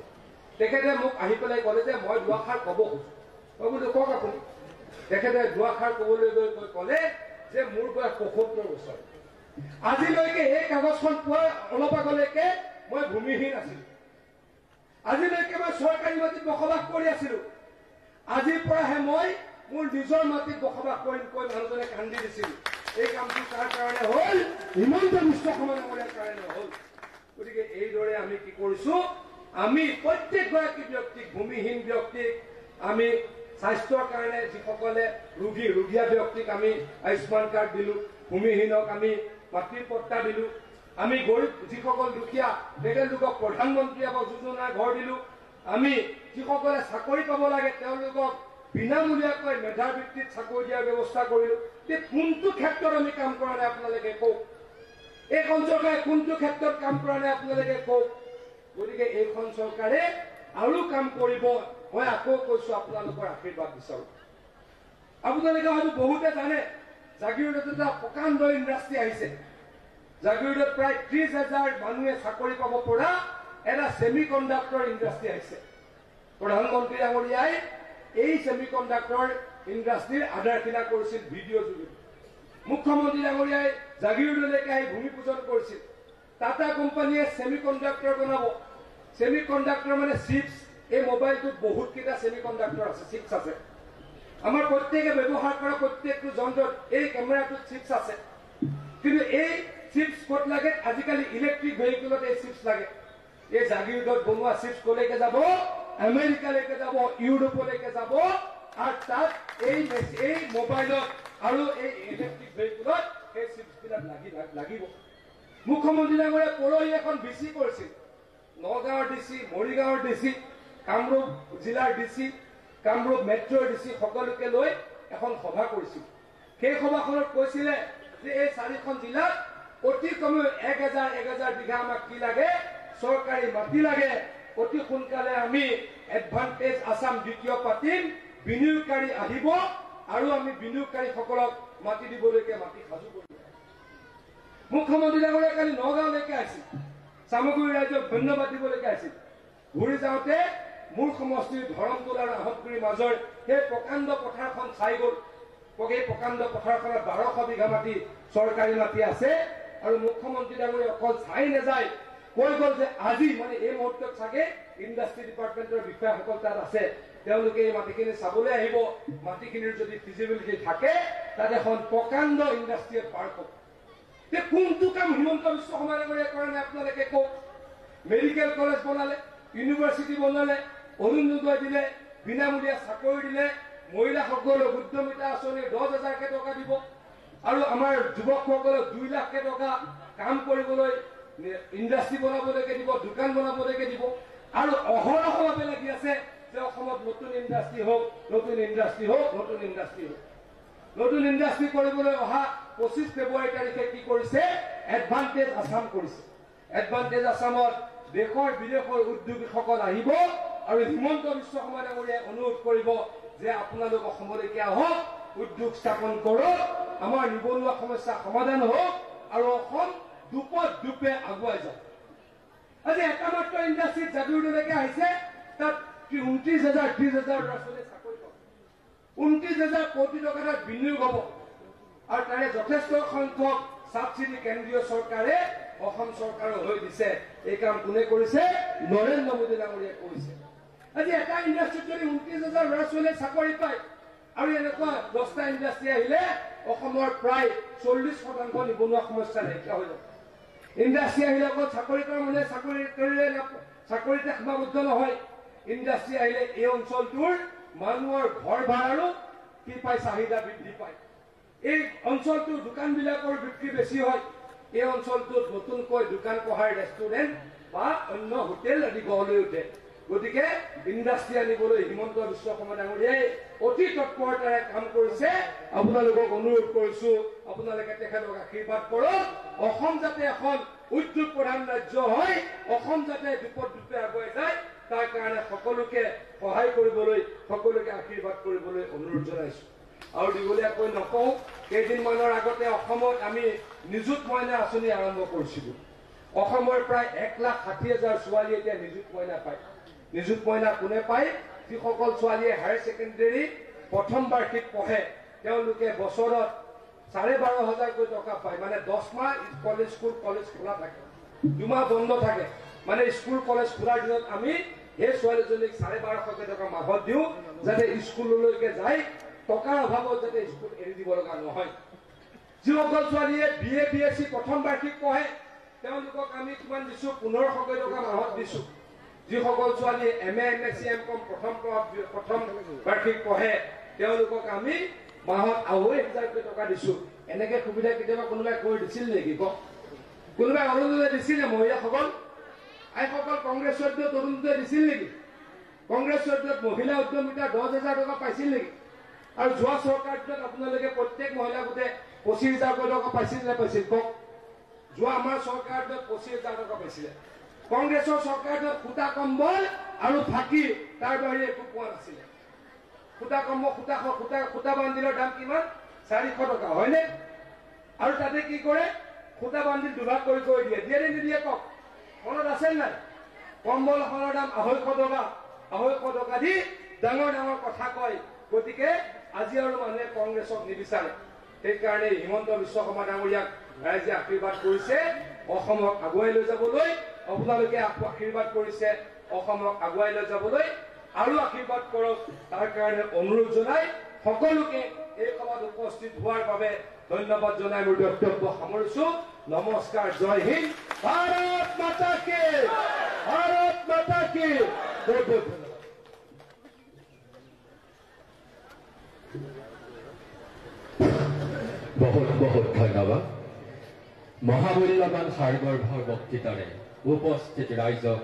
তেখেতে মোক আহি পেলাই ক'লে যে মই দুআষাৰ ক'ব খোজোঁ। মই বোলো কওক আপুনি। তেখেতে দুআষাৰ ক'বলৈ গৈ ক'লে যে মোৰ বয়স ৭৫ বছৰ, আজিলৈকে এই কাগজখন পোৱাৰ অলপ আগলৈকে মই ভূমিহীন আছিলোঁ, আজিলৈকে মই চৰকাৰী মাটিত বসবাস কৰি আছিলোঁ, আজিৰ পৰাহে মই মোৰ নিজৰ মাটিত বসবাস কৰিম কৈ মানুহজনে কান্দি দিছিল। এই কামটো তাৰ কাৰণে হ'ল, হিমন্ত বিশ্ব শৰ্মা ডাঙৰীয়াৰ কাৰণে হ'ল। গতিকে এইদৰে আমি কি কৰিছো, আমি প্ৰত্যেকগৰাকী ব্যক্তিক, ভূমিহীন ব্যক্তিক আমি স্বাস্থ্যৰ কাৰণে যিসকলে ৰোগীয়া ব্যক্তিক আমি আয়ুষ্মান কাৰ্ড দিলো, ভূমিহীনক আমি মাটিৰ পট্টা দিলো, আমি গৰীব যিসকল দুখীয়া তেখেতলোকক প্ৰধানমন্ত্ৰী আৱাস যোজনাৰ ঘৰ দিলো, আমি যিসকলে চাকৰি পাব লাগে তেওঁলোকক বিনামূলীয়াকৈ মেধাৰ ভিত্তিত চাকৰি দিয়াৰ ব্যৱস্থা কৰিলো। কোনটো ক্ষেত্ৰত আমি কাম কৰা নাই আপোনালোকে কওক, এইখন চৰকাৰে কোনটো ক্ষেত্ৰত কাম কৰা নাই আপোনালোকে কওক। গতিকে এইখন চৰকাৰে আৰু কাম কৰিব। মই আকৌ কৈছো আপোনালোকৰ আশীৰ্বাদ বিচাৰো। আপোনালোকে হয়তো বহুতে জানে জাগিৰোডত এটা প্ৰকাণ্ড ইণ্ডাষ্ট্ৰী আহিছে। জাগিৰোডত প্ৰায় ৩০,০০০ মানুহে চাকৰি পাব পৰা এটা ছেমি কণ্ডাক্টৰ ইণ্ডাষ্ট্ৰী আহিছে। প্ৰধানমন্ত্ৰী ডাঙৰীয়াই এই ছেমি কণ্ডাক্টৰ ইণ্ডাষ্ট্ৰীৰ আধাৰশিলা কৰিছিল ভিডিঅ' যোগে। মুখ্যমন্ত্ৰী ডাঙৰীয়াই জাগিৰোডলৈকে আহি ভূমি পূজন কৰিছিল। টাটা কোম্পানীয়ে ছেমি কণ্ডাক্টৰ বনাব। ছেমি কণ্ডাক্টৰ মানে চিপছ। এই মোবাইলটোত বহুত কেইটা ছেমি কণ্ডাক্টৰ আছে, চিপছ আছে। আমাৰ প্ৰত্যেকে ব্যৱহাৰ কৰা প্ৰত্যেকটো যন্ত্ৰত এই কেমেৰাটোত চিপছ আছে। কিন্তু এই চিপছ ক'ত লাগে? আজিকালি ইলেক্ট্ৰিক ভেহিকুলত এই চিপছ লাগে। এই জাগিৰোডত বনোৱা চিপছ ক'লৈকে যাব? আমেৰিকালৈকে যাব, ইউৰোপলৈকে যাব, আৰু তাত এই মোবাইলত আৰু এই ইলেক্ট্ৰিক ভেহিকুলত এই চিপছবিলাক লাগিব। মুখ্যমন্ত্ৰী ডাঙৰীয়াই পৰহি এখন ডিচি কৰিছিল। নগাঁৱৰ ডিচি, মৰিগাঁৱৰ ডিচি, কামৰূপ জিলাৰ ডিচি, কামৰূপ মেট্ৰৰ ডিচি সকলোকে লৈ এখন সভা কৰিছিল। সেই সভাখনত কৈছিলে যে এই 4খন জিলাত অতি কমেও ১,০০০ বিঘা আমাক কি লাগে? চৰকাৰী মাটি লাগে। অতি সোনকালে আমি এডভান্টেজ আছাম দ্বিতীয় পাতিম, বিনিয়োগকাৰী আহিব আৰু আমি বিনিয়োগকাৰীসকলক মাটি দিবলৈকে মাটি সাজু কৰিম। মুখ্যমন্ত্ৰী ডাঙৰীয়া কালি নগাঁৱলৈকে আহিছিল, চামগুৰি ৰাইজক ধন্যবাদ দিবলৈকে আহিছিল। ঘূৰি যাওঁতে মোৰ সমষ্টিৰ ধৰমটোল আৰু আহতগুৰিৰ মাজৰ সেই প্ৰকাণ্ড পথাৰখন চাই গ'ল। এই প্ৰকাণ্ড পথাৰখনত ১২০০ বিঘা মাটি চৰকাৰী মাটি আছে। আৰু মুখ্যমন্ত্ৰী ডাঙৰীয়া অকল চাই নাযায়, কৈ গ'ল যে আজি মানে এই মুহূৰ্তত চাগে ইণ্ডাষ্ট্ৰী ডিপাৰ্টমেণ্টৰ বিষয়াসকল তাত আছে, তেওঁলোকে এই মাটিখিনি চাবলৈ আহিব। মাটিখিনিৰ যদি ফিজিবিলিটি থাকে তাত এখন প্ৰকাণ্ড ইণ্ডাষ্ট্ৰিয়েল পাৰ্ক হ'ব। কোনটো কাম হিমন্ত বিশ্ব শৰ্মা ডাঙৰীয়াই কৰা নাই আপোনালোকে কওক? মেডিকেল কলেজ বনালে, ইউনিভাৰ্চিটি বনালে, অৰুণোদয় দিলে, বিনামূলীয়া চাকৰি দিলে, মহিলাসকলক উদ্যমিতা আঁচনি ১০,০০০কে টকা দিব, আৰু আমাৰ যুৱকসকলক ২ লাখকে টকা কাম কৰিবলৈ ইণ্ডাষ্ট্ৰী বনাবলৈকে দিব, দোকান বনাবলৈকে দিব। আৰু অহৰহভাৱে লাগি আছে যে অসমত নতুন ইণ্ডাষ্ট্ৰী হওক, নতুন ইণ্ডাষ্ট্ৰী হওক, নতুন ইণ্ডাষ্ট্ৰী হওক। নতুন ইণ্ডাষ্ট্ৰী কৰিবলৈ অহা ২৫ ফেব্ৰুৱাৰী তাৰিখে কি কৰিছে? এডভান্টেজ আছাম কৰিছে। এডভান্টেজ আছামত দেশৰ বিদেশৰ উদ্যোগীসকল আহিব আৰু হিমন্ত বিশ্ব শৰ্মা ডাঙৰীয়াই অনুৰোধ কৰিব যে আপোনালোক অসমলৈকে আহক, উদ্যোগ স্থাপন কৰক, আমাৰ নিবনুৱা সমস্যা সমাধান হওক আৰু অসম দুপে আগুৱাই যাওক। আজি এটা মাত্ৰ ইণ্ডাষ্ট্ৰীত জাগিৰোডলৈকে আহিছে, তাত ২৯,০০০ ৩০,০০০ ল'ৰা ছোৱালীয়ে চাকৰি পাব, ২৯,০০০ কোটি টকা তাত বিনিয়োগ হ'ব। আৰু তাৰে যথেষ্ট সংখ্যক ছাবচিডি কেন্দ্ৰীয় চৰকাৰে অসম চৰকাৰক লৈ দিছে। এই কাম কোনে কৰিছে? নৰেন্দ্ৰ মোদী ডাঙৰীয়াই কৰিছে। আজি এটা ইণ্ডাষ্ট্ৰীত যদি ২৯,০০০ ল'ৰা ছোৱালীয়ে চাকৰি পায়, আৰু এনেকুৱা 10টা ইণ্ডাষ্ট্ৰী আহিলে অসমৰ প্ৰায় 40% নিবনুৱা সমস্যা নাইকিয়া হৈ যাব। ইণ্ডাষ্ট্ৰী আহিলে অকল চাকৰি কৰা মানুহে চাকৰি কৰিলে চাকৰিতে সীমাবদ্ধ নহয়। ইণ্ডাষ্ট্ৰী আহিলে এই অঞ্চলটোৰ মানুহৰ ঘৰ ভাড়াৰো কি পায়? চাহিদা বৃদ্ধি পায়। এই অঞ্চলটোৰ দোকানবিলাকৰ বিক্ৰী বেছি হয়। এই অঞ্চলটোত নতুনকৈ দোকান পোহাৰ, ৰেষ্টুৰেণ্ট বা অন্য হোটেল আদি গঢ় লৈ উঠে। গতিকে ইণ্ডাষ্ট্ৰী আনিবলৈ হিমন্ত বিশ্ব শৰ্মা ডাঙৰীয়াই অতি তৎপৰতাৰে কাম কৰিছে। আপোনালোকক অনুৰোধ কৰিছো, আপোনালোকে তেখেতক আশীৰ্বাদ কৰক। অসম যাতে এখন উদ্যোগ প্ৰধান ৰাজ্য হয়, অসম যাতে দুপে আগুৱাই যায়, তাৰ কাৰণে সকলোকে সহায় কৰিবলৈ সকলোকে আশীৰ্বাদ কৰিবলৈ অনুৰোধ জনাইছো আৰু দীঘলীয়াকৈ নকওঁ কেইদিনমানৰ আগতে অসমত আমি নিযুত মইনা আঁচনি আৰম্ভ কৰিছিলোঁ অসমৰ প্ৰায় 1,60,000 ছোৱালী এতিয়া নিযুত মইনা পায় নিযুত মইনা কোনে পায় যিসকল ছোৱালীয়ে হায়াৰ ছেকেণ্ডেৰী প্ৰথম বাৰ্ষিক পঢ়ে তেওঁলোকে বছৰত 12,500 টকা পায় মানে 10 মাহ স্কুল কলেজ খোলা থাকে 2 মাহ বন্ধ থাকে মানে স্কুল কলেজ খোলাৰ দিনত আমি এই ছোৱালীজনীক 12,500 টকা মাহত দিওঁ যাতে স্কুললৈকে যায় টকাৰ অভাৱত যাতে স্কুল এৰি দিব লগা নহয় যিসকল ছোৱালীয়ে BA BSc প্ৰথম বাৰ্ষিক পঢ়ে তেওঁলোকক আমি কিমান দিছো 1,500 টকা মাহত দিছো যিসকল ছোৱালীয়ে MA MSc MCom প্ৰথম বাৰ্ষিক পঢ়ে তেওঁলোকক আমি মাহত 2,500 টকা দিছো এনেকে সুবিধা কেতিয়াবা কোনোবাই কৈ দিছিল নেকি কোনোবাই অৰুণোদয় দিছিলে মহিলাসকল আইসকল কংগ্ৰেছ চৰ্যাত অৰুণোদয় দিছিল নেকি কংগ্ৰেছ চৰ্যাত মহিলা উদ্যমিতা 10,000 টকা পাইছিল নেকি আৰু যোৱা চৰকাৰটোত আপোনালোকে প্ৰত্যেক মহিলা গোটে 25,000 টকা পাইছিল নে পাইছিল কওক যোৱা আমাৰ চৰকাৰটোত 25,000 টকা পাইছিলে কংগ্ৰেছৰ চৰকাৰটোত খুটা কম্বল আৰু ফাঁকি তাৰ বাহিৰে একো পোৱা নাছিলে খুটা কম্বল খুটা বান্দিলৰ দাম কিমান 400 টকা হয়নে আৰু তাতে কি কৰে খুটা বান্দিল দুভাগ কৰি দিয়ে নিদিয়ে কওক মনত আছে নাই কম্বল এখনৰ দাম 250 টকা দি ডাঙৰ কথা কয় গতিকে আজি আৰু মানুহে কংগ্ৰেছক নিবিচাৰে সেইকাৰণে হিমন্ত বিশ্ব শৰ্মা ডাঙৰীয়াক ৰাইজে আশীৰ্বাদ কৰিছে অসমক আগুৱাই লৈ যাবলৈ আপোনালোকে আশীৰ্বাদ কৰিছে অসমক আগুৱাই লৈ যাবলৈ আৰু আশীৰ্বাদ কৰক তাৰ কাৰণে অনুৰোধ জনাই সকলোকে এই সভাত উপস্থিত হোৱাৰ বাবে ধন্যবাদ জনাই মোৰ বক্তব্য সামৰিছো নমস্কাৰ জয় হিন্দ ভাৰত মাতা কি বহুত বহুত বহুত ধন্যবাদ মহামূল্যবান সাৰগৰ্ভৰ বক্তৃতাৰে উপস্থিত ৰাইজক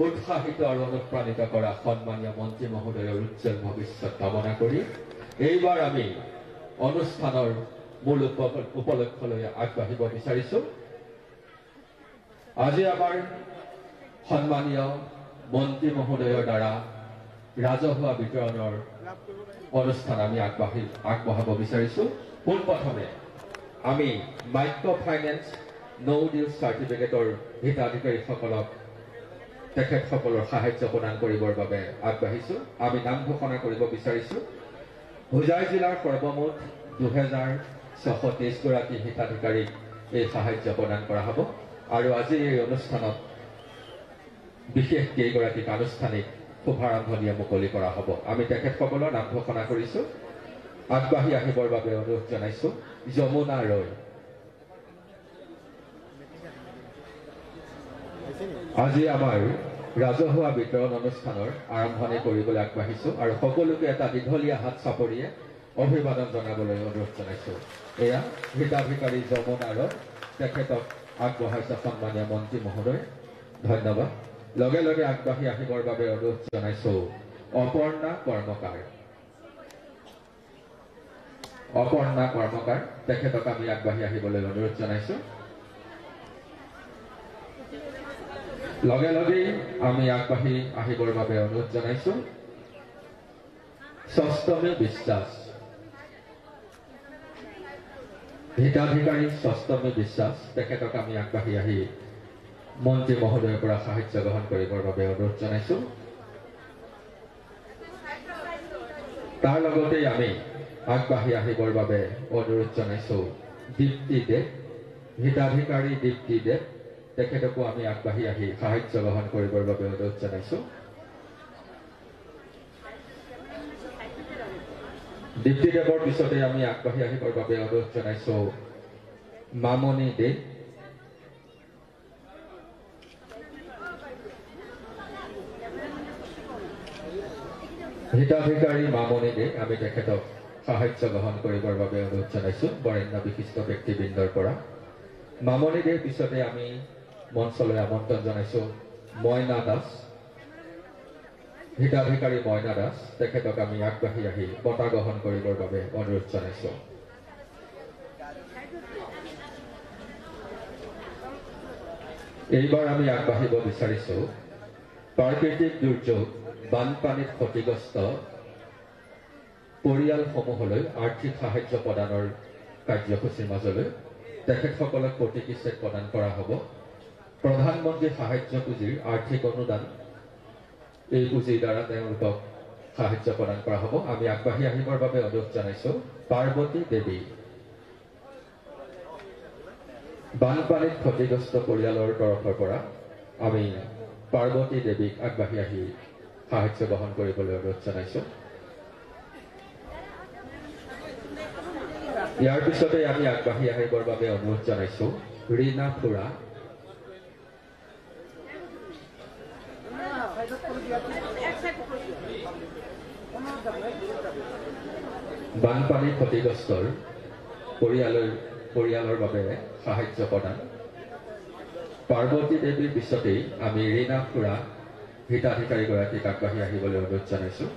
উৎসাহিত আৰু অনুপ্ৰাণিত কৰা সন্মানীয় মন্ত্ৰী মহোদয়ৰ উজ্জ্বল ভৱিষ্যত কামনা কৰি এইবাৰ আমি অনুষ্ঠানৰ মূল উপলক্ষলৈ আগবাঢ়িব বিচাৰিছো আজি আমাৰ সন্মানীয় মন্ত্ৰী মহোদয়ৰ দ্বাৰা ৰাজহুৱা বিতৰণৰ অনুষ্ঠান আমি আগবঢ়াব বিচাৰিছো পোনপ্ৰথমে আমি মাইক্ৰ ফাইনেন্স নো ডিউ চাৰ্টিফিকেটৰ হিতাধিকাৰীসকলক তেখেতসকলৰ সাহায্য প্ৰদান কৰিবৰ বাবে আগবাঢ়িছো আমি নাম ঘোষণা কৰিব বিচাৰিছো হোজাই জিলাৰ সৰ্বমুঠ 2,623 গৰাকী হিতাধিকাৰীক এই সাহায্য প্ৰদান কৰা হ'ব আৰু আজি এই অনুষ্ঠানত বিশেষ কেইগৰাকীক আনুষ্ঠানিক শুভাৰম্ভণীয়ে মুকলি কৰা হ'ব আমি তেখেতসকলৰ নাম ঘোষণা কৰিছো আগবাঢ়ি আহিবৰ বাবে অনুৰোধ জনাইছো যমুনা ৰয় আজি আমাৰ ৰাজহুৱা বিতৰণ অনুষ্ঠানৰ আৰম্ভণি কৰিবলৈ আগবাঢ়িছো আৰু সকলোকে এটা দীঘলীয়া হাত চাপৰিয়ে অভিবাদন জনাবলৈ অনুৰোধ জনাইছো এয়া হিতাধিকাৰী যমুনা ৰয় তেখেতক আগবঢ়াইছে সন্মানীয় মন্ত্ৰী মহোদয় ধন্যবাদ লগে লগে আগবাঢ়ি আহিবৰ বাবে অনুৰোধ জনাইছো অপৰ্ণা কৰ্মকাৰ তেখেতক আমি আগবাঢ়ি আহিবলৈ অনুৰোধ জনাইছো লগে লগে আমি আগবাঢ়ি আহিবৰ বাবে অনুৰোধ জনাইছো ষষ্ঠমী বিশ্বাস হিতাধিকাৰী ষষ্ঠমী বিশ্বাস তেখেতক আমি আগবাঢ়ি আহি মন্ত্ৰী মহোদয়ৰ পৰা সাহায্য গ্ৰহণ কৰিবৰ বাবে অনুৰোধ জনাইছো তাৰ লগতে আমি আগবাঢ়ি আহিবৰ বাবে অনুৰোধ জনাইছো দীপ্তি দেৱ হিতাধিকাৰী দীপ্তি দেৱ তেখেতকো আমি আগবাঢ়ি আহি সাহায্য গ্ৰহণ কৰিবৰ বাবে অনুৰোধ জনাইছো দীপ্তি দেৱৰ পিছতে আমি আগবাঢ়ি আহিবৰ বাবে অনুৰোধ জনাইছো মামনি দেৱ হিতাধিকাৰী মামনি দেৱ আমি তেখেতক সাহায্য গ্ৰহণ কৰিবৰ বাবে অনুৰোধ জনাইছো বৰেণ্য বিশিষ্ট ব্যক্তিবৃন্দৰ পৰা মামনি দেৱ পিছতে আমি মঞ্চলৈ আমন্ত্ৰণ জনাইছো মইনা দাস হিতাধিকাৰী মইনা দাস তেখেতক আমি আগবাঢ়ি আহি বঁটা গ্ৰহণ কৰিবৰ বাবে অনুৰোধ জনাইছো এইবাৰ আমি আগবাঢ়িব বিচাৰিছো প্ৰাকৃতিক দুৰ্যোগ বানপানীত ক্ষতিগ্ৰস্ত পৰিয়ালসমূহলৈ আৰ্থিক সাহায্য প্ৰদানৰ কাৰ্যসূচীৰ মাজলৈ তেখেতসকলক প্ৰতীকী চেক প্ৰদান কৰা হ'ব। প্ৰধানমন্ত্ৰী সাহায্য পুঁজিৰ আৰ্থিক অনুদান এই পুঁজিৰ দ্বাৰা তেওঁলোকক সাহায্য প্ৰদান কৰা হ'ব। আমি আগবাঢ়ি আহিবৰ বাবে অনুৰোধ জনাইছোঁ। পাৰ্বতী দেৱী বানপানীত ক্ষতিগ্ৰস্ত পৰিয়ালৰ তৰফৰ পৰা আমি পাৰ্বতী দেৱীক আগবাঢ়ি আহি সাহায্য গ্ৰহণ কৰিবলৈ অনুৰোধ জনাইছোঁ। ইয়াৰ পিছতে আমি আগবাঢ়ি আহিবৰ বাবে অনুৰোধ জনাইছোঁ ৰীনা খুৰা বানপানী ক্ষতিগ্ৰস্তৰ পৰিয়ালৰ বাবে সাহায্য প্ৰদান। পাৰ্বতী দেৱীৰ পিছতেই আমি ৰীনা খুৰা হিতাধিকাৰীগৰাকীক আগবাঢ়ি আহিবলৈ অনুৰোধ জনাইছোঁ।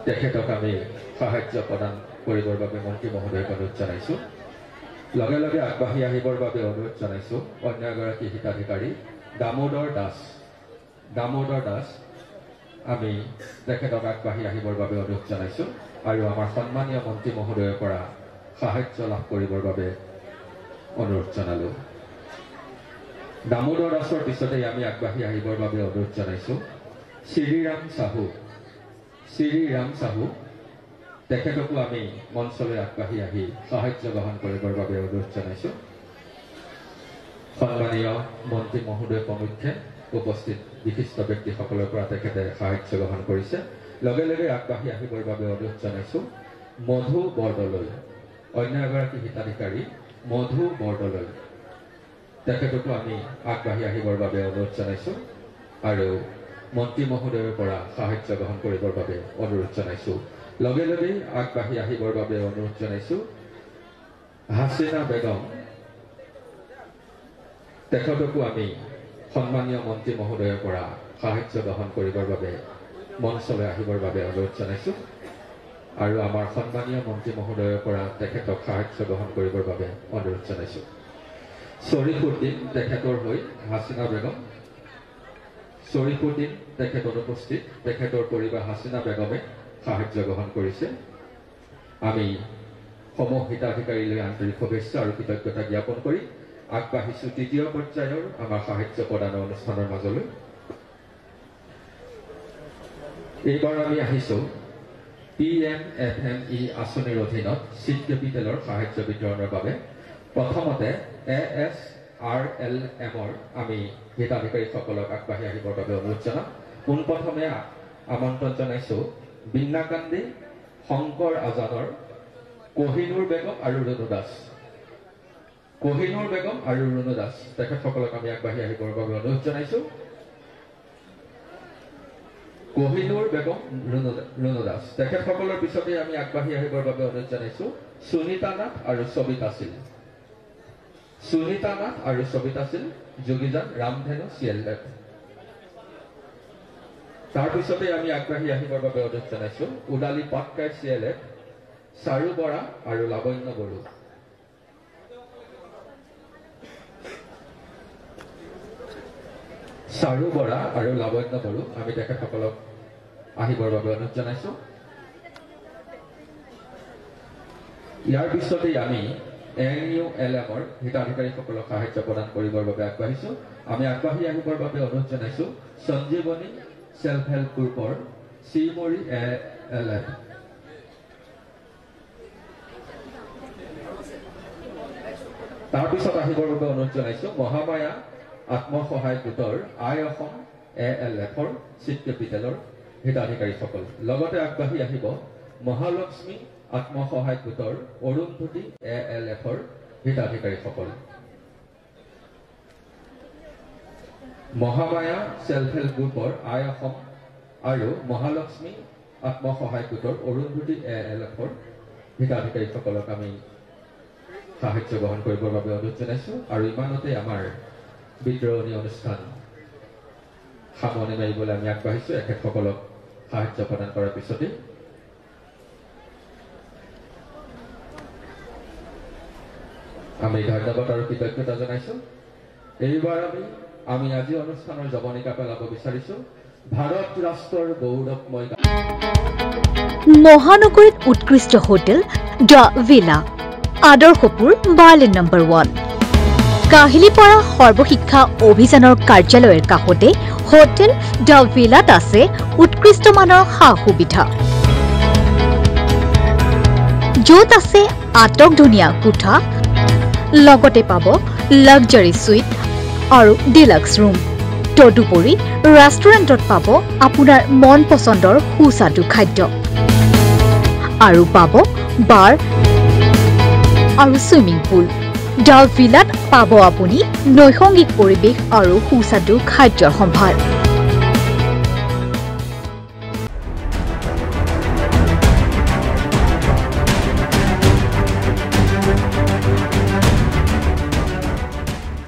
তেখেতক আমি সাহায্য প্ৰদান কৰিবৰ বাবে মন্ত্ৰী মহোদয়ক অনুৰোধ জনাইছোঁ। লগে লগে আগবাঢ়ি আহিবৰ বাবে অনুৰোধ জনাইছোঁ অন্য এগৰাকী হিতাধিকাৰী দামোদৰ দাস আমি তেখেতক আগবাঢ়ি আহিবৰ বাবে অনুৰোধ জনাইছোঁ আৰু আমাৰ সন্মানীয় মন্ত্ৰী মহোদয়ৰ পৰা সাহায্য লাভ কৰিবৰ বাবে অনুৰোধ জনালোঁ। দামোদৰ দাসৰ পিছতেই আমি আগবাঢ়ি আহিবৰ বাবে অনুৰোধ জনাইছোঁ শ্ৰীৰাম চাহু তেখেতকো আমি মঞ্চলৈ আগবাঢ়ি আহি সাহায্য গ্ৰহণ কৰিবৰ বাবে অনুৰোধ জনাইছোঁ। সন্মানীয় মন্ত্ৰী মহোদয় প্ৰমুখ্যে উপস্থিত বিশিষ্ট ব্যক্তিসকলৰ পৰা তেখেতে সাহায্য গ্ৰহণ কৰিছে। লগে লগে আগবাঢ়ি আহিবৰ বাবে অনুৰোধ জনাইছোঁ মধু বৰদলৈ, অন্য এগৰাকী হিতাধিকাৰী মধু বৰদলৈ তেখেতকো আমি আগবাঢ়ি আহিবৰ বাবে অনুৰোধ জনাইছোঁ আৰু মন্ত্ৰী মহোদয়ৰ পৰা সাহায্য গ্ৰহণ কৰিবৰ বাবে অনুৰোধ জনাইছোঁ। লগে লগে আগবাঢ়ি আহিবৰ বাবে অনুৰোধ জনাইছোঁ হাছিনা বেগম তেখেতকো আমি সন্মানীয় মন্ত্ৰী মহোদয়ৰ পৰা সাহায্য গ্ৰহণ কৰিবৰ বাবে মঞ্চলৈ আহিবৰ বাবে অনুৰোধ জনাইছোঁ আৰু আমাৰ সন্মানীয় মন্ত্ৰী মহোদয়ৰ পৰা তেখেতক সাহায্য গ্ৰহণ কৰিবৰ বাবে অনুৰোধ জনাইছোঁ। শ্বৰীফুদ্দিন তেখেতৰ হৈ হাছিনা বেগম, শ্বৰীফুদ্দিন তেখেত অনুপস্থিত, তেখেতৰ পৰিবাৰ হাছিনা বেগমে সাহায্য গ্ৰহণ কৰিছে। আমি সমূহ হিতাধিকাৰীলৈ আন্তৰিক শুভেচ্ছা আৰু কৃতজ্ঞতা জ্ঞাপন কৰি আগবাঢ়িছোঁ তৃতীয় পৰ্যায়ৰ আমাৰ সাহায্য প্ৰদানৰ অনুষ্ঠানৰ মাজলৈ। এইবাৰ আমি আহিছোঁ PMFME আঁচনিৰ অধীনত চিট কেপিটেলৰ সাহায্য বিতৰণৰ বাবে। প্ৰথমতে ASRLMৰ আমি হিতাধিকাৰীসকলক আগবাঢ়ি আহিবৰ বাবে অনুৰোধ জনাম। পোনপ্ৰথমে আমন্ত্ৰণ জনাইছোঁ বিন্নাকান্দি শংকৰ আজানৰ কহিনুৰ বেগম আৰু ৰুণু দাস তেখেতসকলক আমি আগবাঢ়ি আহিবৰ বাবে অনুৰোধ জনাইছোঁ। কহিনুৰ বেগম ৰুণু দাস তেখেতসকলৰ পিছতে আমি আগবাঢ়ি আহিবৰ বাবে অনুৰোধ জনাইছোঁ সুনীতা নাথ আৰু সবিতা শীল যোগীজান ৰামধেনু CLF। তাৰপিছতে আমি আগবাঢ়ি আহিবৰ বাবে অনুৰোধ জনাইছোঁ ওদালি পাটকাই CLF চাৰু বৰা আৰু লাৱণ্য বড়ো। আমি তেখেতসকলক আহিবৰ বাবে অনুৰোধ জনাইছোঁ। ইয়াৰ পিছতেই আমি NULMৰ হিতাধিকাৰীসকলক সাহায্য প্ৰদান কৰিবৰ বাবে আগবাঢ়িছোঁ। আমি আগবাঢ়ি আহিবৰ বাবে অনুৰোধ জনাইছোঁ সঞ্জীৱনী সেল্ফ হেল্প গ্ৰুপৰ শ্ৰীমৰী ALF। তাৰপিছত আহিবৰ বাবে অনুৰোধ জনাইছোঁ মহামায়া আত্মসহায়ক গোটৰ আই অসম ALFৰ চিট কেপিটেলৰ হিতাধিকাৰীসকল। লগতে আগবাঢ়ি আহিব মহালক্ষ্মী আত্মসহায়ক গোটৰ অৰুন্ধতী ALFৰ হিতাধিকাৰীসকল। মহামায়া সেল্ফ হেল্প গ্ৰুপৰ আই অসম আৰু মহালক্ষ্মী আত্মসহায়ক গোটৰ অৰুন্ধতী ALFৰ হিতাধিকাৰীসকলক আমি সাহায্য গ্ৰহণ কৰিবৰ বাবে অনুৰোধ জনাইছোঁ আৰু ইমানতে আমাৰ বিদ্ৰোহী অনুষ্ঠান সামৰণি মাৰিবলৈ আমি আগবাঢ়িছোঁ। এখেতসকলক সাহায্য প্ৰদান কৰাৰ পিছতে আমি ধন্যবাদ আৰু কৃতজ্ঞতা জনাইছোঁ। এইবাৰ আমি আমি আজি অনুষ্ঠানৰ জৱনিকা পেলাব বিচাৰিছো ভাৰত ৰাষ্ট্ৰৰ গৌৰৱময় মহানগৰীত উৎকৃষ্ট হোটেল দ্য ভিলা আদৰ্শপুৰ বাৰ্লিন নম্বৰ 1 কাহিলীপাৰা সৰ্বশিক্ষা অভিযানৰ কাৰ্যালয়ৰ কাষতে হোটেল দ্য ভিলাত আছে উৎকৃষ্ট মানৰ সা-সুবিধা য'ত আছে আটক ধুনীয়া কোঠা লগতে পাব লাক্সাৰি সুইট আৰু ডিলাক্স ৰুম তদুপৰি ৰেষ্টুৰেণ্টত পাব আপোনাৰ মন পছন্দৰ সুস্বাদু খাদ্য আৰু পাব বাৰ আৰু সুইমিং পুল দ্য ভিলাত পাব আপুনি নৈসংগিক পৰিৱেশ আৰু সুস্বাদু খাদ্যৰ সম্ভাৰ